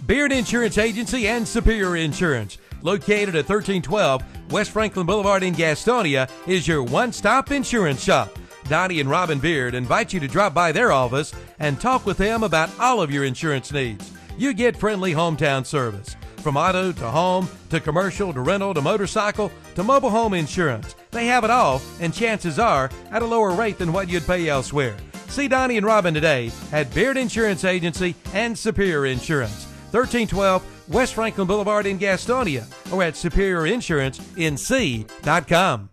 Beard Insurance Agency and Superior Insurance, located at 1312 West Franklin Boulevard in Gastonia, is your one-stop insurance shop. Donnie and Robin Beard invite you to drop by their office and talk with them about all of your insurance needs. You get friendly hometown service. From auto to home to commercial to rental to motorcycle to mobile home insurance. They have it all, and chances are at a lower rate than what you'd pay elsewhere. See Donnie and Robin today at Beard Insurance Agency and Superior Insurance, 1312 West Franklin Boulevard in Gastonia, or at superiorinsuranceinc.com.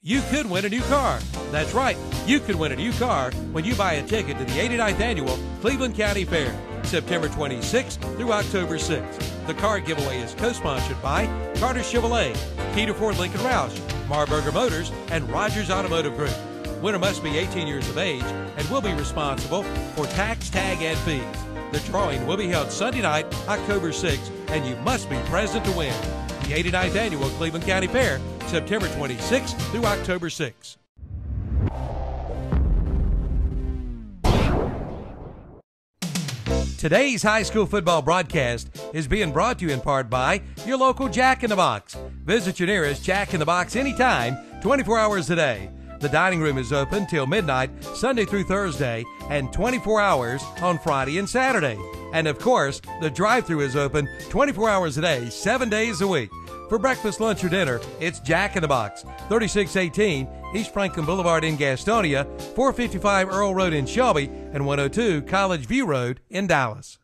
You could win a new car. That's right, you could win a new car when you buy a ticket to the 89th Annual Cleveland County Fair, September 26th through October 6th. The car giveaway is co-sponsored by Carter Chevrolet, Peter Ford Lincoln Roush, Marburger Motors, and Rogers Automotive Group. Winner must be 18 years of age and will be responsible for tax, tag, and fees. The drawing will be held Sunday night, October 6th, and you must be present to win. The 89th Annual Cleveland County Fair, September 26th through October 6th. Today's high school football broadcast is being brought to you in part by your local Jack in the Box. Visit your nearest Jack in the Box anytime, 24 hours a day. The dining room is open till midnight, Sunday through Thursday, and 24 hours on Friday and Saturday. And of course, the drive-thru is open 24 hours a day, 7 days a week. For breakfast, lunch, or dinner, it's Jack in the Box, 3618 East Franklin Boulevard in Gastonia, 455 Earl Road in Shelby, and 102 College View Road in Dallas.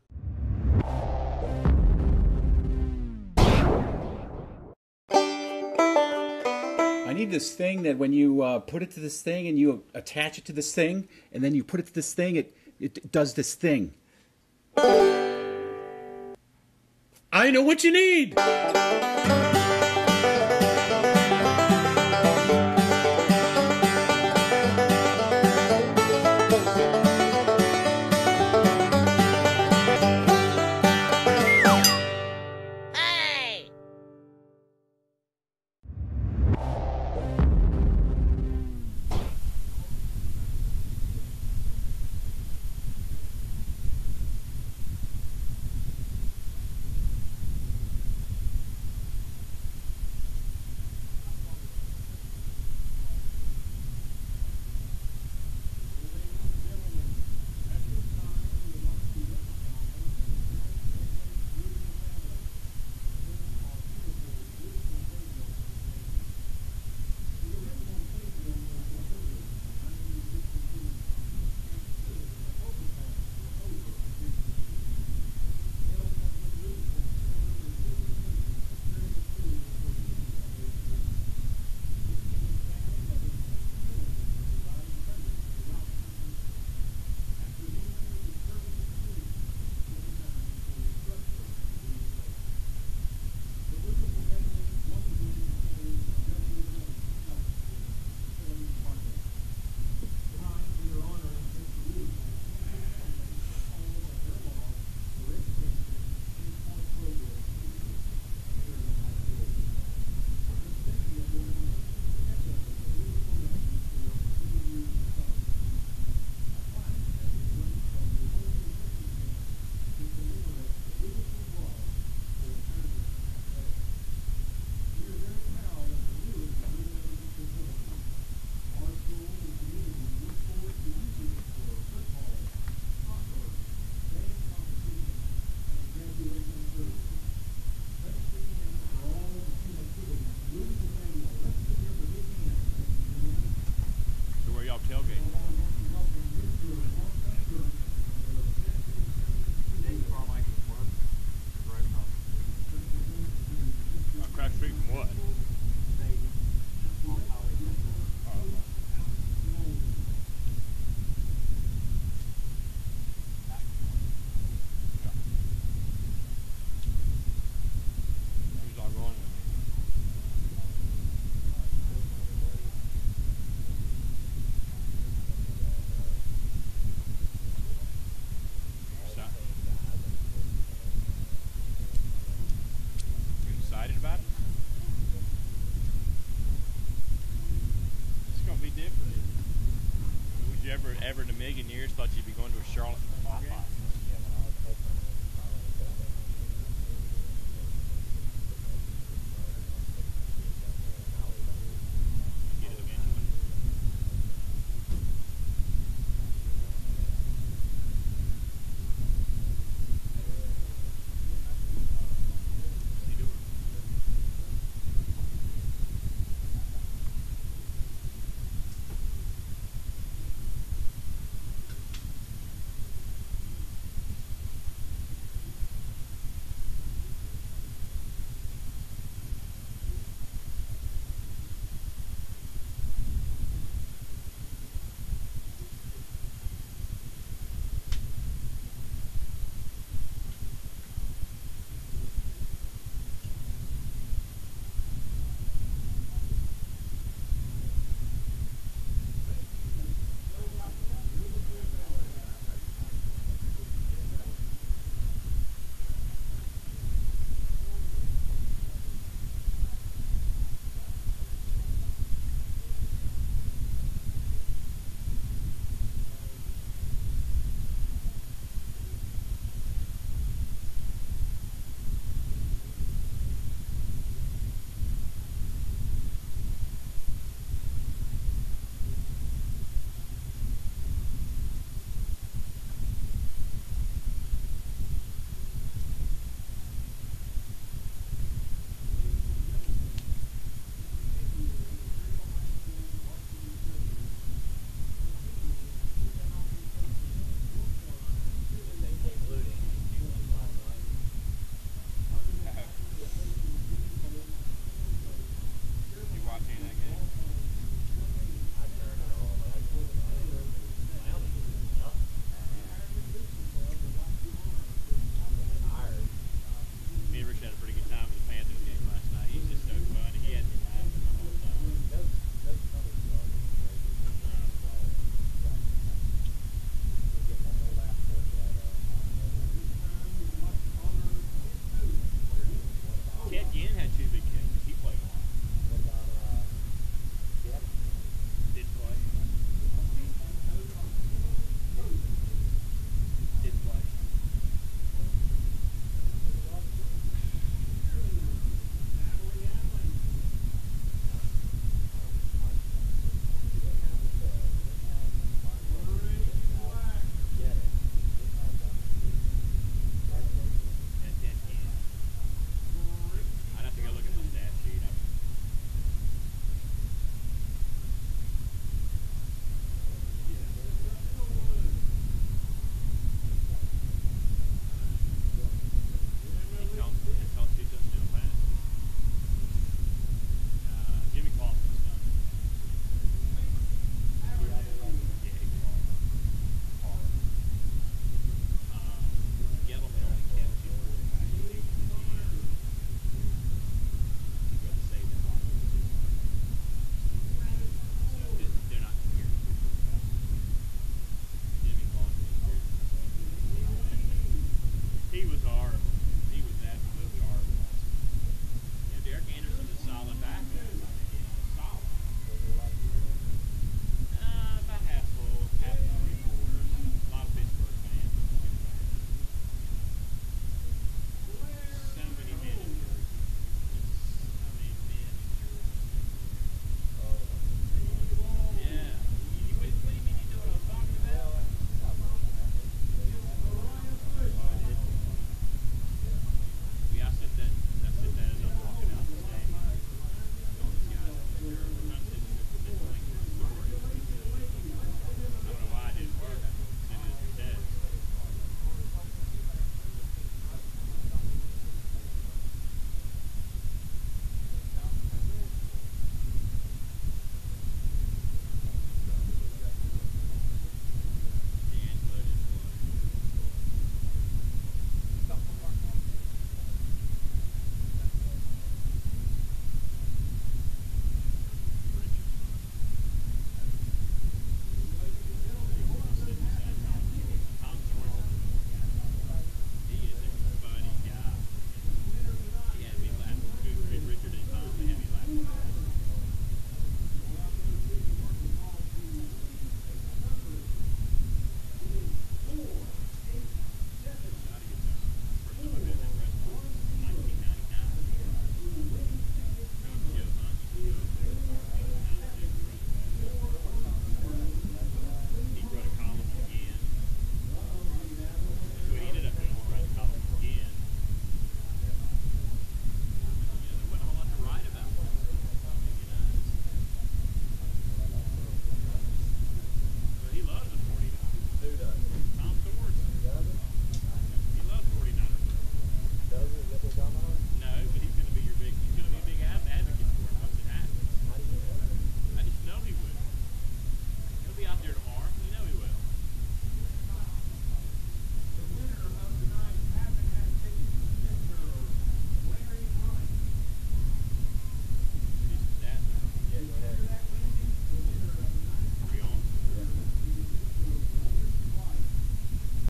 I need this thing that when you put it to this thing and you attach it to this thing, and then you put it to this thing, it does this thing. I know what you need. Ever in a million years thought you'd be going to a Charlotte football game?